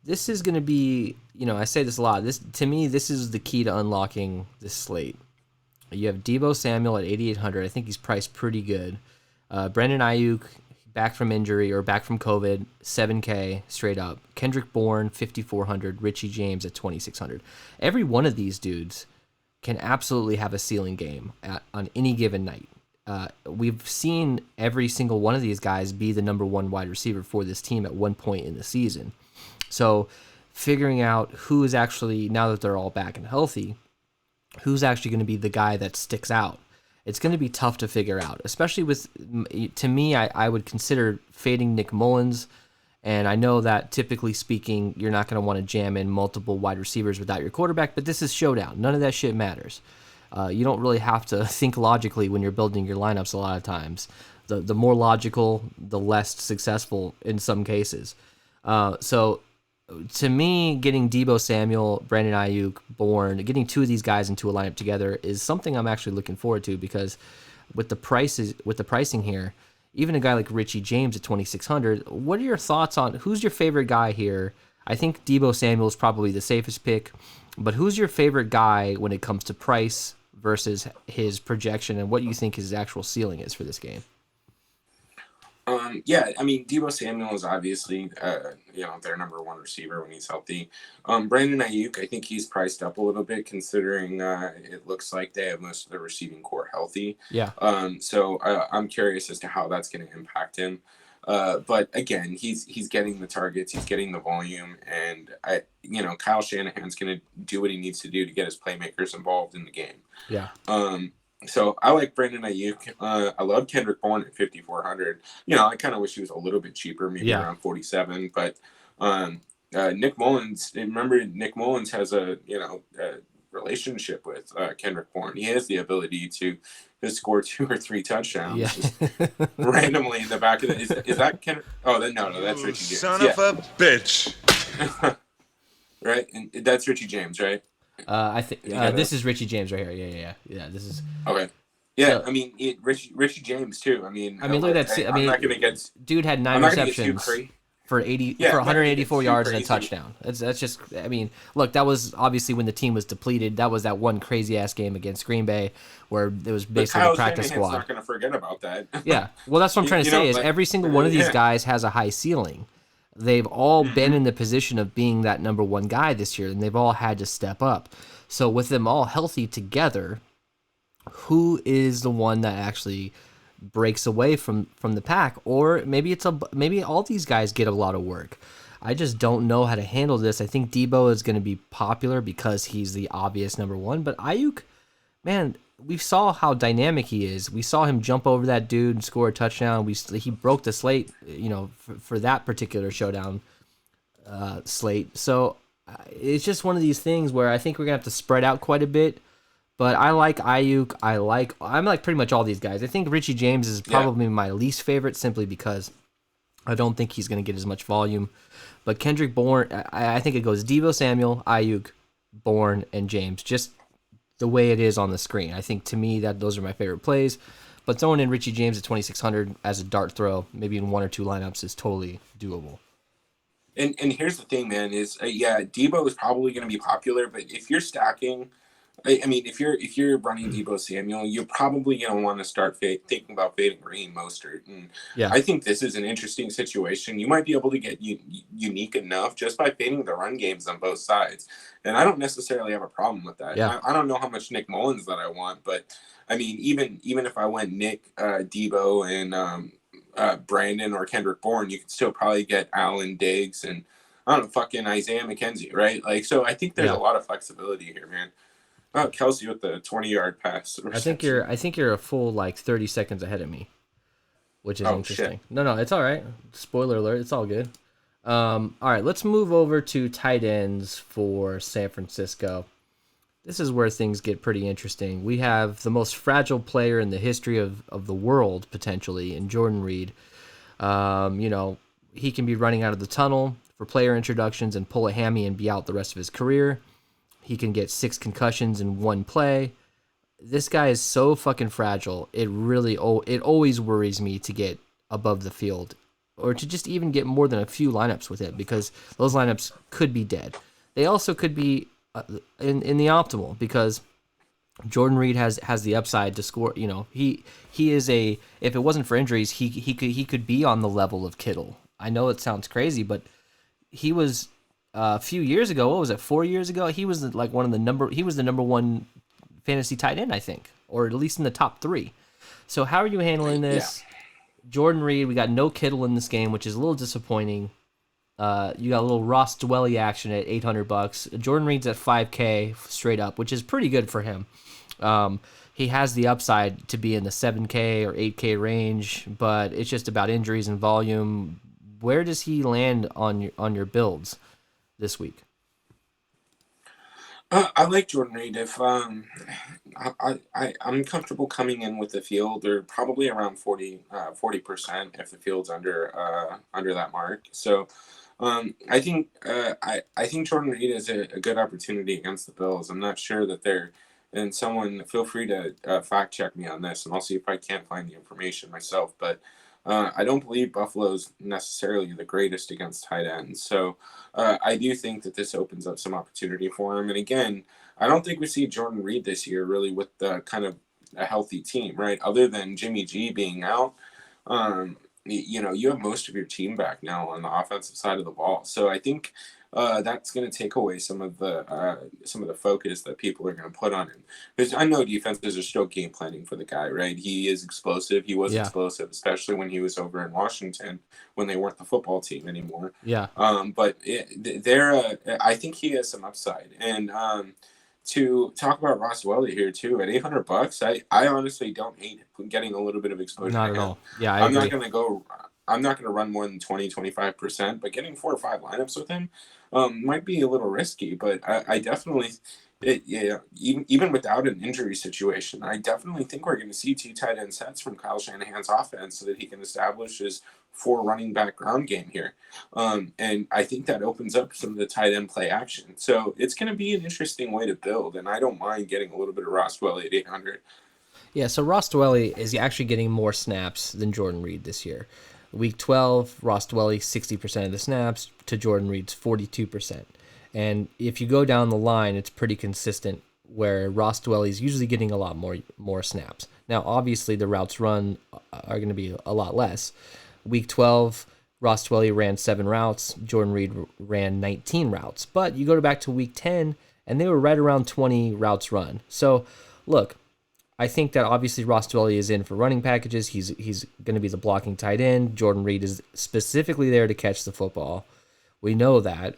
This is going to be, I say this a lot. To me, this is the key to unlocking this slate. You have Deebo Samuel at 8,800. I think he's priced pretty good. Brandon Ayuk, back from injury or back from COVID, 7K straight up. Kendrick Bourne, 5,400. Richie James at 2,600. Every one of these dudes can absolutely have a ceiling game on any given night. We've seen every single one of these guys be the number 1 wide receiver for this team at one point in the season. So figuring out who is actually, now that they're all back and healthy, who's actually going to be the guy that sticks out. It's going to be tough to figure out, especially to me, I would consider fading Nick Mullins. And I know that typically speaking, you're not going to want to jam in multiple wide receivers without your quarterback, but this is Showdown. None of that shit matters. You don't really have to think logically when you're building your lineups a lot of times. The more logical, the less successful in some cases. So to me, getting Deebo Samuel, Brandon Ayuk, Bourne, getting 2 of these guys into a lineup together is something I'm actually looking forward to, because with the pricing here, even a guy like Richie James at 2,600, what are your thoughts on who's your favorite guy here? I think Deebo Samuel is probably the safest pick, but who's your favorite guy when it comes to price versus his projection, and what you think his actual ceiling is for this game? Yeah, I mean, Deebo Samuel is obviously, their number 1 receiver when he's healthy. Brandon Ayuk, I think he's priced up a little bit, considering it looks like they have most of the receiving core healthy. Yeah. So I'm curious as to how that's going to impact him. But again, he's getting the targets, he's getting the volume, and Kyle Shanahan's going to do what he needs to do to get his playmakers involved in the game. Yeah. So I like Brandon Ayuk. I love Kendrick Bourne at 5,400. I kind of wish he was a little bit cheaper, maybe around 47. But Nick Mullins, remember, Nick Mullins has a relationship with Kendrick Bourne. He has the ability to score 2 or 3 touchdowns just randomly in the back of the. Is that Kendrick? Oh, no, that's Richie James. Son of a bitch. Right, and that's Richie James, right? I think this is Richie James right here. Yeah. This is okay. Yeah, So I mean, Richie James too. I mean, look at that. I'm not gonna get Dude had 9 I'm not gonna get too receptions crazy. for Yeah, I'm not gonna get 184 too yards and a crazy. touchdown. That's just, look, that was obviously when the team was depleted. That was that one crazy ass game against Green Bay where it was But basically the Kyle practice Shanahan's squad. not gonna forget about that. Yeah, well, that's what I'm trying to say is Like, every single one of these yeah. guys has a high ceiling. They've all been Hmm. in the position of being that number one guy this year, and they've all had to step up. So with them all healthy together, who is the one that actually breaks away from the pack? Or maybe all these guys get a lot of work. I just don't know how to handle this. I think Debo is going to be popular because he's the obvious number one, but Ayuk, man, we saw how dynamic he is. We saw him jump over that dude and score a touchdown. He broke the slate, for that particular showdown slate. So it's just one of these things where I think we're gonna have to spread out quite a bit. But I like Ayuk. I'm like pretty much all these guys. I think Richie James is Yeah. probably my least favorite simply because I don't think he's going to get as much volume. But Kendrick Bourne, I think it goes Devo Samuel, Ayuk, Bourne, and James. Just the way it is on the screen. I think to me that those are my favorite plays. But throwing in Richie James at 2,600 as a dart throw, maybe in one or two lineups, is totally doable. And here's the thing, man, is yeah, Debo is probably going to be popular, but if you're stacking, I mean, if you're running Debo Samuel, you're probably going to want to start thinking about fading Raheem Mostert. And Yeah. I think this is an interesting situation. You might be able to get unique enough just by fading the run games on both sides. And I don't necessarily have a problem with that. Yeah. I don't know how much Nick Mullins that I want, but I mean, even if I went Nick, Debo, and Brandon or Kendrick Bourne, you could still probably get Allen Diggs and I don't know, fucking Isaiah McKenzie, right? Like, so I think there's a lot of flexibility here, man. Oh, Kelsey with the 20-yard pass reception. I think you're a full like 30 seconds ahead of me, which is Oh interesting. shit. No, it's all right. Spoiler alert, it's all good. All right, let's move over to tight ends for San Francisco. This is where things get pretty interesting. We have the most fragile player in the history of the world, potentially, in Jordan Reed. He can be running out of the tunnel for player introductions and pull a hammy and be out the rest of his career. He can get 6 concussions in one play. This guy is so fucking fragile. It always worries me to get above the field or to just even get more than a few lineups with it because those lineups could be dead. They also could be in the optimal because Jordan Reed has the upside to score. He is if it wasn't for injuries, he could be on the level of Kittle. I know it sounds crazy, but he was a few years ago. What was it? 4 years ago, he was like he was the number one fantasy tight end, I think, or at least in the top 3. So how are you handling this? Yeah. Jordan Reed, we got no Kittle in this game, which is a little disappointing. You got a little Ross Dwelly action at $800. Jordan Reed's at $5K straight up, which is pretty good for him. He has the upside to be in the 7K or 8K range, but it's just about injuries and volume. Where does he land on your builds this week? I like Jordan Reed. If I'm comfortable coming in with the field, or probably around 40% if the field's under that mark. So I think Jordan Reed is a good opportunity against the Bills. I'm not sure that they're. And someone feel free to fact check me on this, and I'll see if I can't find the information myself. But I don't believe Buffalo's necessarily the greatest against tight ends. So I do think that this opens up some opportunity for him. And again, I don't think we see Jordan Reed this year really with the kind of a healthy team, right? Other than Jimmy G being out, you have most of your team back now on the offensive side of the ball. So I think that's going to take away some of the focus that people are going to put on him. Because I know defenses are still game planning for the guy, right? He is explosive. He was explosive, especially when he was over in Washington when they weren't the football team anymore. Yeah. But I think he has some upside. And to talk about Ross Dwelly here too, at $800, I honestly don't hate getting a little bit of exposure. Not at all. Yeah, I'm not going to run more than 20-25%, but getting 4 or 5 lineups with him might be a little risky. But I definitely, even without an injury situation, I definitely think we're going to see 2 tight end sets from Kyle Shanahan's offense so that he can establish his 4 running back ground game here. And I think that opens up some of the tight end play action. So it's going to be an interesting way to build, and I don't mind getting a little bit of Ross Dwelly at 800. Yeah, so Ross Dwelley is actually getting more snaps than Jordan Reed this year. Week 12, Ross Dwelley 60% of the snaps to Jordan Reed's 42%. And if you go down the line, it's pretty consistent where Ross Dwelley is usually getting a lot more snaps. Now, obviously, the routes run are going to be a lot less. Week 12, Ross Dwelley ran 7 routes. Jordan Reed ran 19 routes. But you go back to week 10, and they were right around 20 routes run. So, look, I think that obviously Ross Dwelley is in for running packages. He's going to be the blocking tight end. Jordan Reed is specifically there to catch the football. We know that.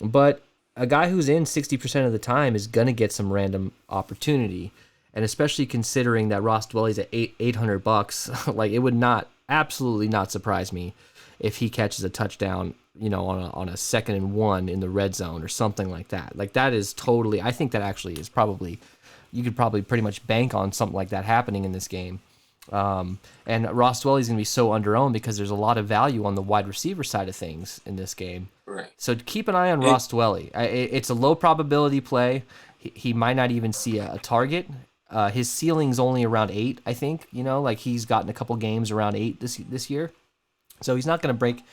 But a guy who's in 60% of the time is going to get some random opportunity. And especially considering that Ross Dwelley's at $800, like it would absolutely not surprise me if he catches a touchdown, on a 2nd and 1 in the red zone or something like that. Like that is totally, I think that actually is probably, you could probably pretty much bank on something like that happening in this game. And Ross Dwelley is going to be so underowned because there's a lot of value on the wide receiver side of things in this game. Right. So keep an eye on Ross Dwelley. It's a low probability play. He might not even see a target. His ceiling's only around 8, I think. Like he's gotten a couple games around 8 this year. So he's not going to break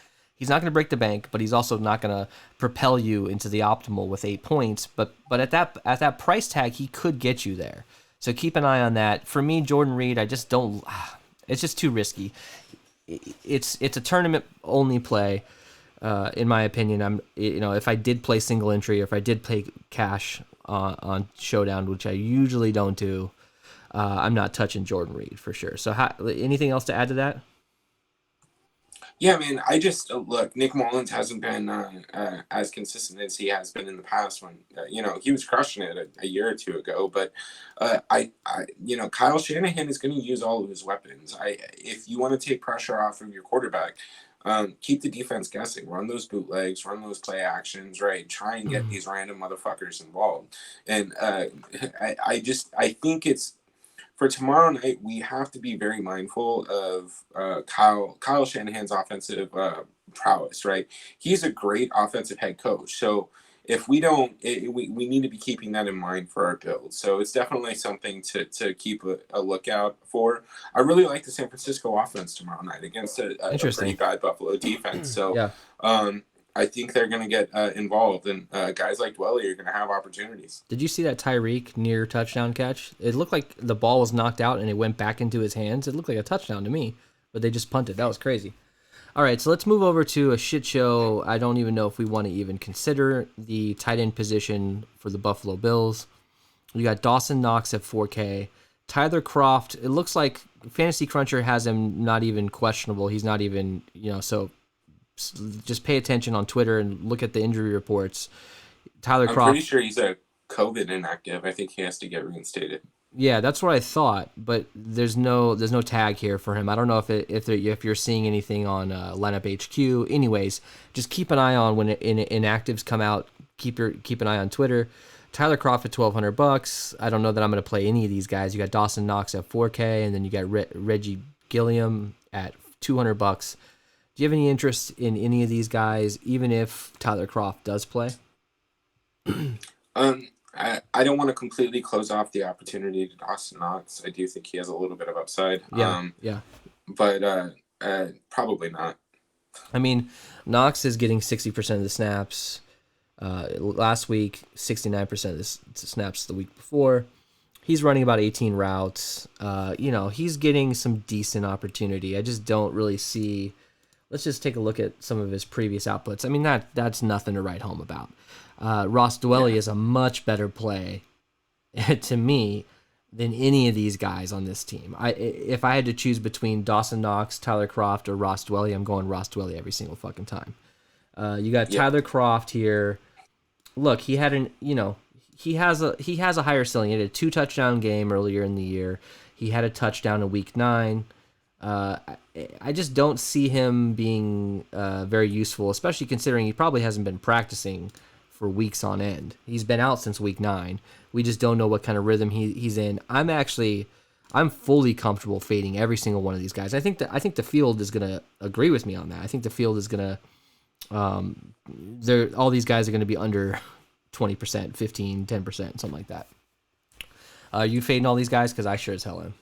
the bank, but he's also not going to propel you into the optimal with 8 points. But at that price tag, he could get you there. So keep an eye on that. For me, Jordan Reed, I just don't. It's just too risky. It's a tournament only play, in my opinion. If I did play single entry or if I did play cash on Showdown, which I usually don't do, I'm not touching Jordan Reed for sure. So anything else to add to that? Yeah, man, I just look. Nick Mullins hasn't been as consistent as he has been in the past. When he was crushing it a year or two ago. But Kyle Shanahan is going to use all of his weapons. If you want to take pressure off of your quarterback, keep the defense guessing. Run those bootlegs, run those play actions. Right, try and get these random motherfuckers involved. And I think it's. For tomorrow night, we have to be very mindful of Kyle Shanahan's offensive prowess, right? He's a great offensive head coach. So if we don't, we need to be keeping that in mind for our build. So it's definitely something to keep a lookout for. I really like the San Francisco offense tomorrow night against a pretty bad Buffalo defense. So yeah. I think they're going to get involved, and guys like Dwelley are going to have opportunities. Did you see that Tyreek near touchdown catch? It looked like the ball was knocked out and it went back into his hands. It looked like a touchdown to me, but they just punted. That was crazy. All right, so let's move over to a shit show. I don't even know if we want to even consider the tight end position for the Buffalo Bills. We got Dawson Knox at 4K. Tyler Kroft, it looks like Fantasy Cruncher has him not even questionable. He's not even, so... Just pay attention on Twitter and look at the injury reports. Tyler Kroft. I'm pretty sure he's a COVID inactive. I think he has to get reinstated. Yeah, that's what I thought, but there's no tag here for him. I don't know if you're seeing anything on Lineup HQ. Anyways, just keep an eye on when inactives come out. Keep an eye on Twitter. Tyler Kroft at $1,200. I don't know that I'm going to play any of these guys. You got Dawson Knox at 4K, and then you got Reggie Gilliam at $200. Do you have any interest in any of these guys, even if Tyler Kroft does play? I don't want to completely close off the opportunity to Dawson Knox. I do think he has a little bit of upside. Yeah. But probably not. I mean, Knox is getting 60% of the snaps. Last week, 69% of the snaps the week before. He's running about 18 routes. He's getting some decent opportunity. I just don't really see... Let's just take a look at some of his previous outputs. I mean, that's nothing to write home about. Ross Dwelley is a much better play to me than any of these guys on this team. If I had to choose between Dawson Knox, Tyler Kroft, or Ross Dwelley, I'm going Ross Dwelley every single fucking time. You got Tyler Kroft here. Look, he had he has a higher ceiling. He had a 2 touchdown game earlier in the year. He had a touchdown in week 9. I just don't see him being very useful, especially considering he probably hasn't been practicing for weeks on end. He's been out since week 9. We just don't know what kind of rhythm he's in. I'm fully comfortable fading every single one of these guys. I think the field is going to agree with me on that. I think the field is going to all these guys are going to be under 20%, 15, 10%, something like that. Are you fading all these guys? Because I sure as hell am.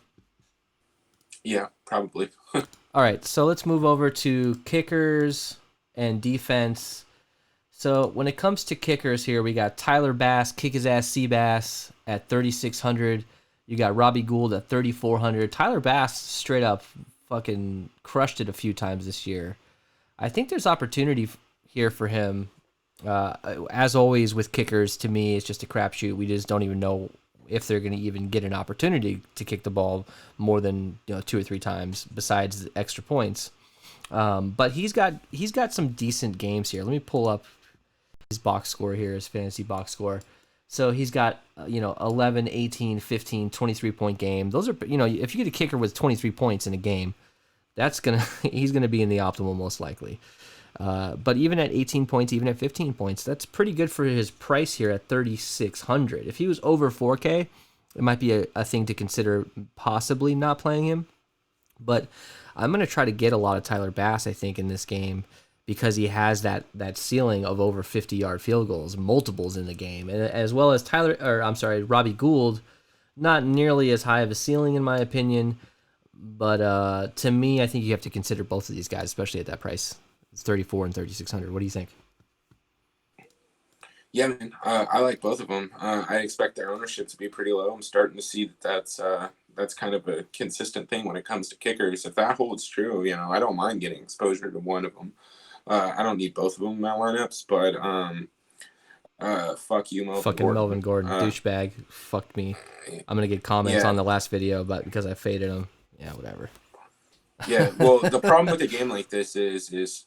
Yeah, probably. All right, so let's move over to kickers and defense. So when it comes to kickers here, we got Tyler Bass, kick his ass Seabass at 3,600. You got Robbie Gould at 3,400. Tyler Bass straight up fucking crushed it a few times this year. I think there's opportunity here for him. As always with kickers, to me, it's just a crapshoot. We just don't even know if they're going to even get an opportunity to kick the ball more than 2 or 3 times besides the extra points. But he's got some decent games here. Let me pull up his box score here, his fantasy box score. So he's got 11, 18, 15, 23-point game. Those are, if you get a kicker with 23 points in a game, he's gonna be in the optimal most likely. But even at 18 points, even at 15 points, that's pretty good for his price here at 3,600. If he was over 4K, it might be a thing to consider possibly not playing him. But I'm going to try to get a lot of Tyler Bass, I think, in this game because he has that ceiling of over 50-yard field goals, multiples in the game, and as well as Robbie Gould, not nearly as high of a ceiling in my opinion. But to me, I think you have to consider both of these guys, especially at that price. It's 34 and 3,600. What do you think? Yeah, man, I like both of them. I expect their ownership to be pretty low. I'm starting to see that's kind of a consistent thing when it comes to kickers. If that holds true, I don't mind getting exposure to one of them. I don't need both of them in my lineups, but fuck you, Melvin Fucking Gordon. Melvin Gordon, douchebag, fucked me. I'm gonna get comments on the last video, but because I faded him, whatever. Yeah, well, the problem with a game like this is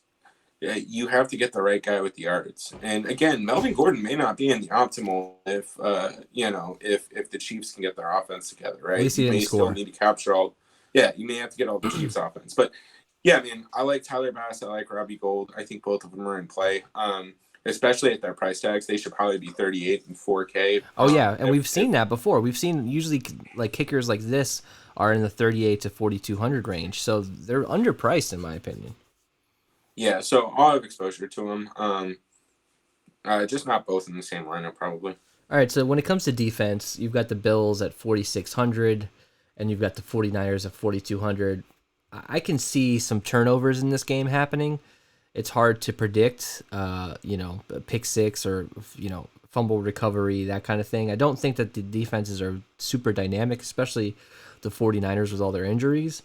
you have to get the right guy with the yards. And again, Melvin Gordon may not be in the optimal if if the Chiefs can get their offense together, right? At least he didn't score. Still need to capture all. Yeah, you may have to get all the Chiefs offense, but yeah, man, I like Tyler Bass. I like Robbie Gould. I think both of them are in play. Especially at their price tags, they should probably be 38 and 4K. Oh yeah, and we've seen that before. We've seen usually like kickers like this are in the 38 to 4,200 range, so they're underpriced in my opinion. Yeah, so I'll have exposure to them. Just not both in the same lineup, probably. All right, so when it comes to defense, you've got the Bills at 4,600, and you've got the 49ers at 4,200. I can see some turnovers in this game happening. It's hard to predict, pick six or, fumble recovery, that kind of thing. I don't think that the defenses are super dynamic, especially the 49ers with all their injuries.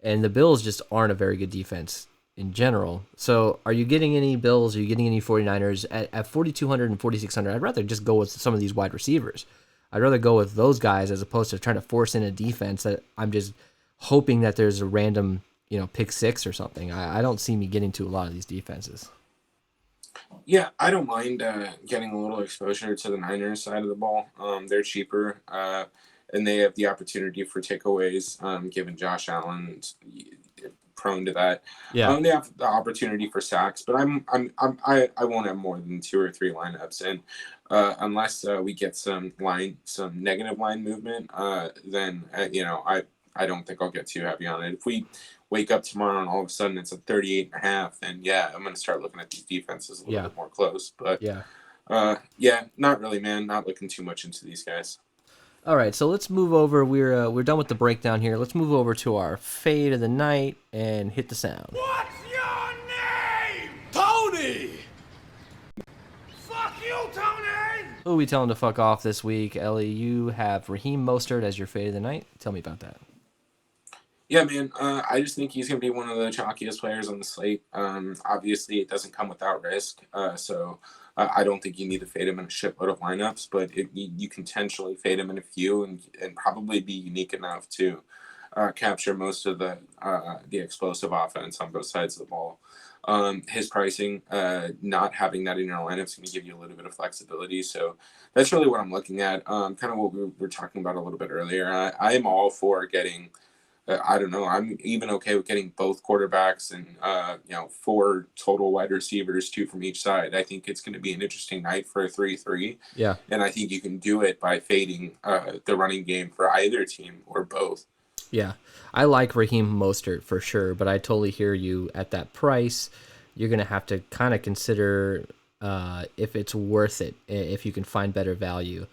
And the Bills just aren't a very good defense in general. So are you getting any Bills? Are you getting any 49ers at 4,200 and 4,600? I'd rather just go with some of these wide receivers. I'd rather go with those guys as opposed to trying to force in a defense that I'm just hoping that there's a random, pick six or something. I don't see me getting to a lot of these defenses. Yeah, I don't mind getting a little exposure to the Niners side of the ball. They're cheaper, and they have the opportunity for takeaways, given Josh Allen prone to that. Yeah. They have the opportunity for sacks, but I won't have more than 2 or 3 lineups, and unless we get some negative line movement, then I don't think I'll get too heavy on it. If we wake up tomorrow and all of a sudden it's a 38.5, then yeah, I'm going to start looking at these defenses a little bit more close. But not really, man. Not looking too much into these guys. All right, so let's move over. We're done with the breakdown here. Let's move over to our fade of the night and hit the sound. What's your name? Tony! Fuck you, Tony! Who are we telling to fuck off this week? Ellie, you have Raheem Mostert as your fade of the night. Tell me about that. Yeah, man. I just think he's going to be one of the chalkiest players on the slate. Obviously, it doesn't come without risk. So I don't think you need to fade him in a shitload of lineups, but you can potentially fade him in a few and probably be unique enough to capture most of the explosive offense on both sides of the ball. His pricing, not having that in your lineup is going to give you a little bit of flexibility. So that's really what I'm looking at. Kind of what we were talking about a little bit earlier. I am all for getting. I don't know. I'm even okay with getting both quarterbacks and 4 total wide receivers, 2 from each side. I think it's going to be an interesting night for a 3-3. Yeah, and I think you can do it by fading the running game for either team or both. Yeah, I like Raheem Mostert for sure, but I totally hear you at that price. You're going to have to kind of consider if it's worth it, if you can find better value.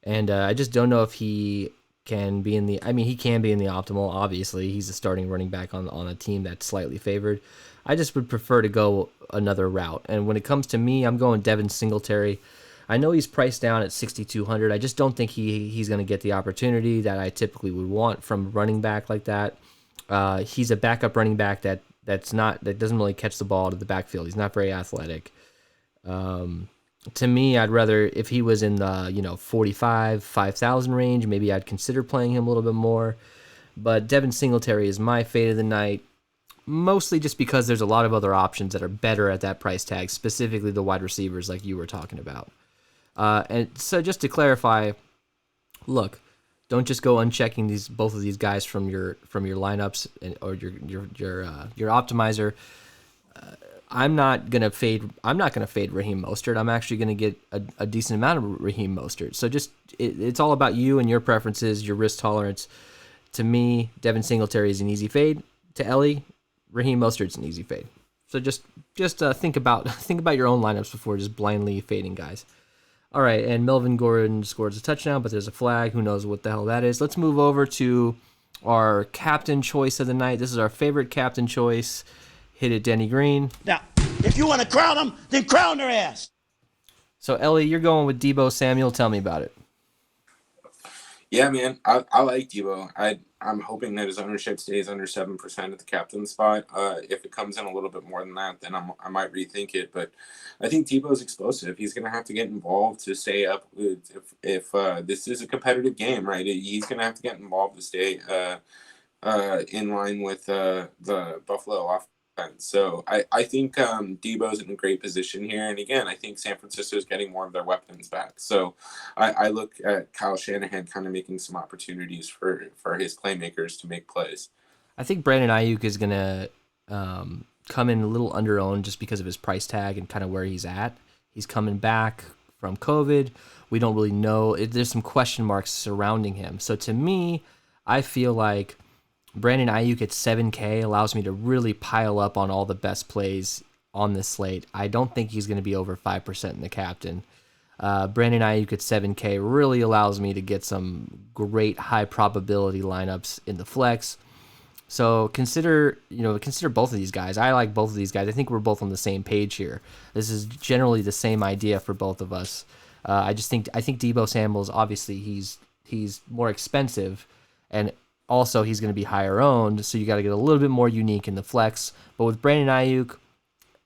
And I just don't know if he can be in the. I mean, he can be in the optimal. Obviously, he's a starting running back on a team that's slightly favored. I just would prefer to go another route. And when it comes to me, I'm going Devin Singletary. I know he's priced down at 6,200. I just don't think he's going to get the opportunity that I typically would want from a running back like that. He's a backup running back that doesn't really catch the ball to the backfield. He's not very athletic. To me, I'd rather, if he was in the 5,000 range, maybe I'd consider playing him a little bit more. But Devin Singletary is my fade of the night, mostly just because there's a lot of other options that are better at that price tag, specifically the wide receivers like you were talking about. And so just to clarify, look, don't just go unchecking both of these guys from your lineups or your optimizer. I'm not gonna fade Raheem Mostert. I'm actually gonna get a decent amount of Raheem Mostert. So just it's all about you and your preferences, your risk tolerance. To me, Devin Singletary is an easy fade. To Ellie, Raheem Mostert's an easy fade. So just think about your own lineups before just blindly fading guys. All right, and Melvin Gordon scores a touchdown, but there's a flag. Who knows what the hell that is? Let's move over to our captain choice of the night. This is our favorite captain choice. Hit it, Denny Green. Now, if you want to crown them, then crown their ass. So, Ellie, you're going with Deebo Samuel. Tell me about it. Yeah, man, I like Deebo. I'm hoping that his ownership stays under 7% at the captain spot. If it comes in a little bit more than that, then I might rethink it. But I think Deebo's explosive. He's going to have to get involved to stay up. If this is a competitive game, right? He's going to have to get involved to stay in line with the Buffalo offense. So I think Deebo's in a great position here. And again, I think San Francisco is getting more of their weapons back. So I look at Kyle Shanahan kind of making some opportunities for his playmakers to make plays. I think Brandon Ayuk is going to come in a little under-owned just because of his price tag and kind of where he's at. He's coming back from COVID. We don't really know. There's some question marks surrounding him. So to me, I feel like Brandon Ayuk at 7K allows me to really pile up on all the best plays on this slate. I don't think he's going to be over 5% in the captain. Brandon Ayuk at 7K really allows me to get some great high probability lineups in the flex. So consider both of these guys. I like both of these guys. I think we're both on the same page here. This is generally the same idea for both of us. I think Deebo Samuel's obviously he's more expensive, and also he's going to be higher owned, so you got to get a little bit more unique in the flex. But with Brandon Ayuk,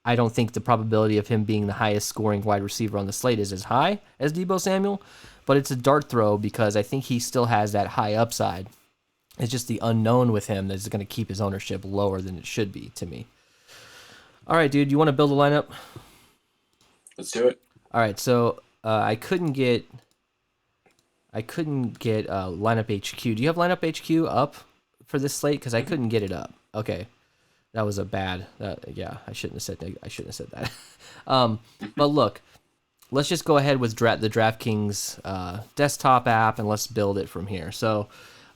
I don't think the probability of him being the highest scoring wide receiver on the slate is as high as Deebo Samuel, but it's a dart throw because I think he still has that high upside. It's just the unknown with him that's going to keep his ownership lower than it should be to me. All right, dude, you want to build a lineup? Let's do it. All right, so I couldn't get lineup HQ. Do you have lineup HQ up for this slate? Because I couldn't get it up. Okay, that was a bad. I shouldn't have said that. But look, let's just go ahead with the DraftKings desktop app and let's build it from here. So,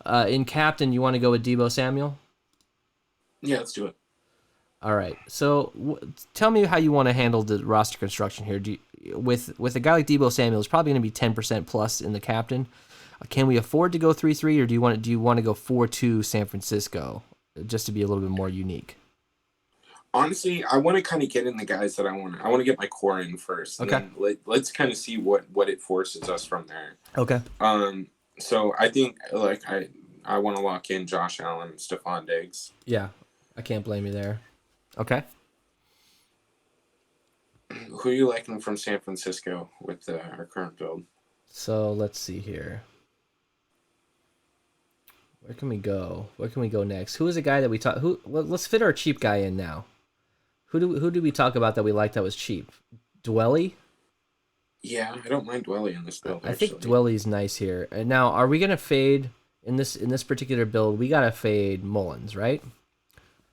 in captain, you want to go with Deebo Samuel? Yeah, let's do it. All right. So, tell me how you want to handle the roster construction here. With a guy like Deebo Samuel, it's probably going to be 10% plus in the captain. Can we afford to go 3-3, or do you want to go 4-2 San Francisco just to be a little bit more unique? Honestly, I want to kind of get in the guys that I want. I want to get my core in first. Okay. And then let's kind of see what it forces us from there. Okay. So I think I want to lock in Josh Allen, Stephon Diggs. Yeah, I can't blame you there. Okay. Who are you liking from San Francisco with our current build? So let's see here. Where can we go? Where can we go next? Who is a guy that we talk? Let's fit our cheap guy in now. Who did we talk about that we liked that was cheap? Dwelly? Yeah, I don't mind Dwelly in this build. I think Dwelly's nice here. And now, are we gonna fade in this particular build? We gotta fade Mullins, right?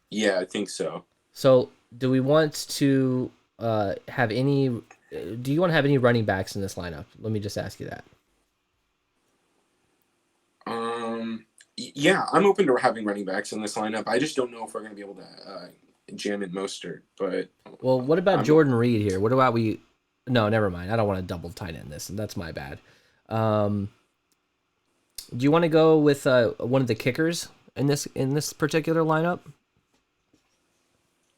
Yeah, I think so. So, do we want to have any? Do you want to have any running backs in this lineup? Let me just ask you that. Yeah, I'm open to having running backs in this lineup. I just don't know if we're going to be able to jam in Mostert. But what about Jordan Reed here? What about we? No, never mind. I don't want to double tight end this, and that's my bad. Do you want to go with one of the kickers in this particular lineup?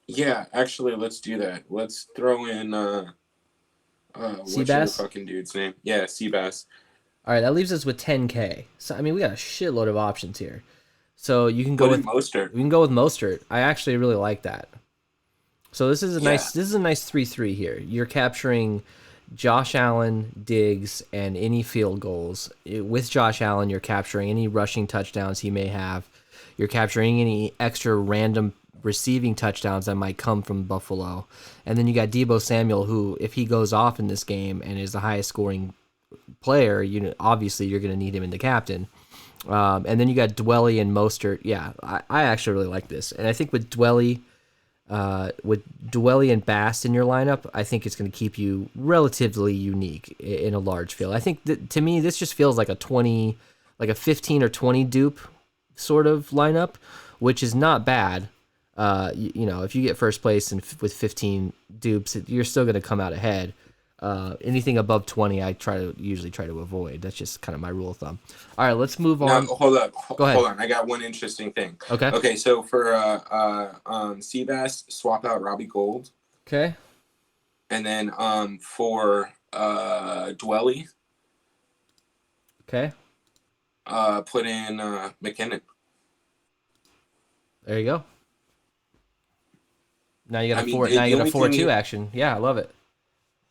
Yeah, actually, let's do that. Let's throw in what's your Seabass? fucking dude's name? Yeah, Seabass. All right, that leaves us with 10K. So I mean, we got a shitload of options here. So you can go Put in with Mostert. We can go with Mostert. I actually really like that. So this is a Yeah. nice 3-3 here. You're capturing Josh Allen, Diggs, and any field goals. With Josh Allen, you're capturing any rushing touchdowns he may have. You're capturing any extra random receiving touchdowns that might come from Buffalo. And then you got Deebo Samuel, who, if he goes off in this game and is the highest scoring player, obviously you're going to need him in the captain. And then you got Dwelly and Mostert. Yeah, I actually really like this. And I think with Dwelly and Bast in your lineup, I think it's going to keep you relatively unique in a large field. I think that, to me, this just feels like a 15 or 20 dupe sort of lineup, which is not bad. If you get first place with 15 dupes, you're still going to come out ahead. Anything above 20, I usually try to avoid. That's just kind of my rule of thumb. All right, let's move on. Hold up. Go ahead. Hold on. I got one interesting thing. Okay. Okay, so for Seabass, swap out Robbie Gould. Okay. And then for Dwelly, okay, put in McKinnon. There you go. Now you got a 4-2 action. Yeah, I love it.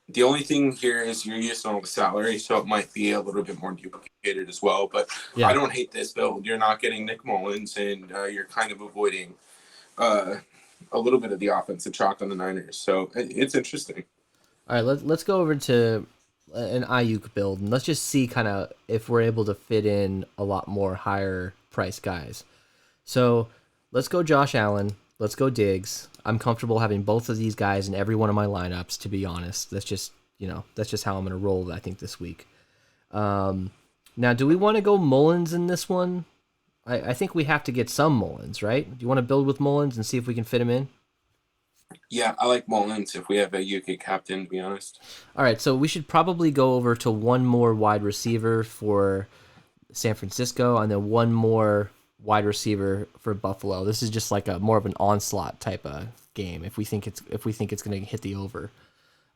The only thing here is you're using all the salary, so it might be a little bit more duplicated as well. But yeah. I don't hate this build. You're not getting Nick Mullins, and you're kind of avoiding a little bit of the offensive chalk on the Niners. So it's interesting. All right, let's go over to an Ayuk build, and let's just see kind of if we're able to fit in a lot more higher price guys. So let's go Josh Allen. Let's go Diggs. I'm comfortable having both of these guys in every one of my lineups, to be honest. That's just how I'm going to roll, I think, this week. Now, do we want to go Mullins in this one? I think we have to get some Mullins, right? Do you want to build with Mullins and see if we can fit him in? Yeah, I like Mullins if we have a UK captain, to be honest. All right, so we should probably go over to one more wide receiver for San Francisco and then one more wide receiver for Buffalo. This is just like a more of an onslaught type of game if we think it's going to hit the over.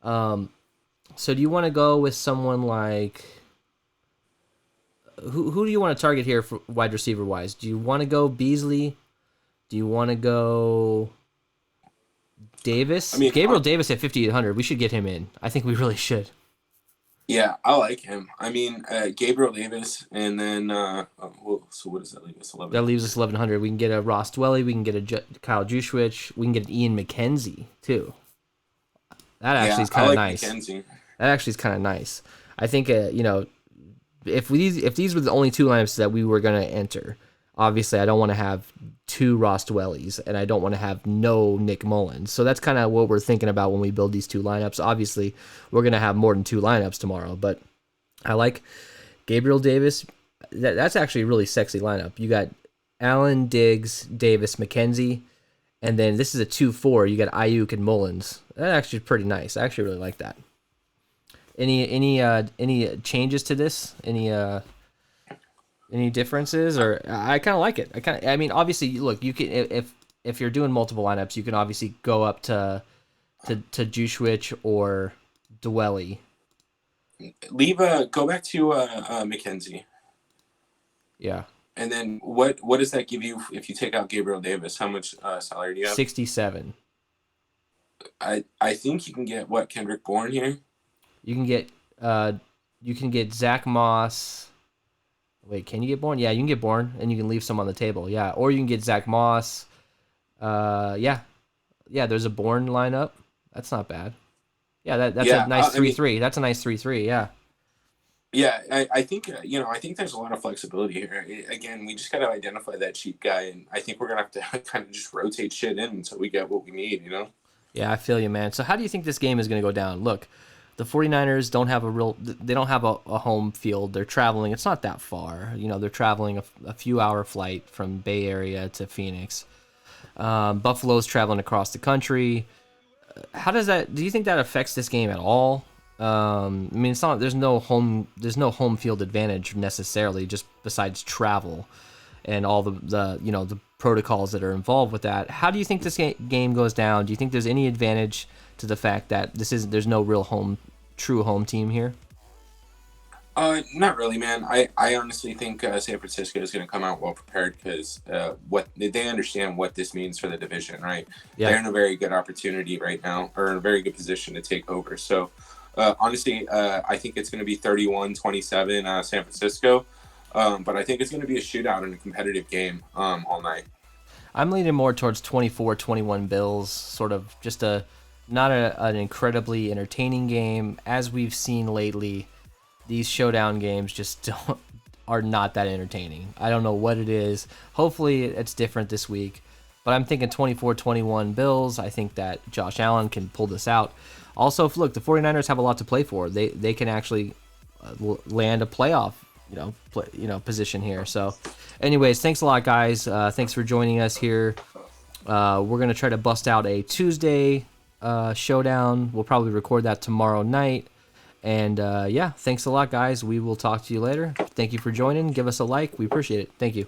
So do you want to go with someone like who do you want to target here for wide receiver wise? Do you want to go Beasley? Do you want to go Davis? I mean, Gabriel Davis at 5,800. We should get him in. I think we really should. Yeah, I like him. I mean, Gabriel Davis, and then so what does that leave us? 11. That leaves us 1,100. We can get a Ross Dwelly. We can get a Kyle Juszczyk. We can get an Ian McKenzie too. That actually is kind of nice. McKenzie. That actually is kind of nice. I think if these were the only two lineups that we were going to enter, obviously I don't want to have two Ross Dwellys and I don't want to have no Nick Mullins. So that's kind of what we're thinking about when we build these two lineups. Obviously, we're going to have more than two lineups tomorrow, but I like Gabriel Davis. That's actually a really sexy lineup. You got Allen, Diggs, Davis, McKenzie, and then this is a 2-4. You got Ayuk and Mullins. That's actually pretty nice. I actually really like that. Any changes to this? Any differences? Or I kind of like it. I mean, obviously, look, you can if you're doing multiple lineups, you can obviously go up to Juszczyk or Dwelly. Go back to McKenzie. Yeah. And then what does that give you if you take out Gabriel Davis? How much salary do you have? 67. I think you can get Kendrick Bourne here. You can get Zach Moss. Wait, can you get Bourne? Yeah, you can get Bourne, and you can leave some on the table. Yeah, or you can get Zach Moss. Yeah. There's a Bourne lineup. That's not bad. Yeah, that's a nice 3-3. That's a nice 3-3. Yeah. Yeah, I think I think there's a lot of flexibility here. Again, we just got to identify that cheap guy, and I think we're gonna have to kind of just rotate shit in until we get what we need. Yeah, I feel you, man. So how do you think this game is gonna go down? Look, the 49ers don't have a home field. They're traveling. It's not that far. They're traveling a few hour flight from Bay Area to Phoenix. Buffalo's traveling across the country. Do you think that affects this game at all? I mean, it's not. There's no home field advantage necessarily, just besides travel and all the protocols that are involved with that. How do you think this game goes down? Do you think there's any advantage to the fact that there's no real true home team here? Not really, man. I honestly think San Francisco is going to come out well prepared because what they understand what this means for the division, right? Yeah. They're in a very good opportunity right now, or in a very good position to take over. So, honestly, I think it's going to be 31-27 San Francisco, but I think it's going to be a shootout and a competitive game all night. I'm leaning more towards 24-21 Bills, sort of just not an incredibly entertaining game. As we've seen lately, these showdown games just are not that entertaining. I don't know what it is. Hopefully it's different this week. But I'm thinking 24-21 Bills. I think that Josh Allen can pull this out. Also, look, the 49ers have a lot to play for. They can actually land a playoff position here. So anyways, thanks a lot, guys. Thanks for joining us here. We're going to try to bust out a Tuesday showdown. We'll probably record that tomorrow night. And yeah, thanks a lot, guys. We will talk to you later. Thank you for joining. Give us a like. We appreciate it. Thank you.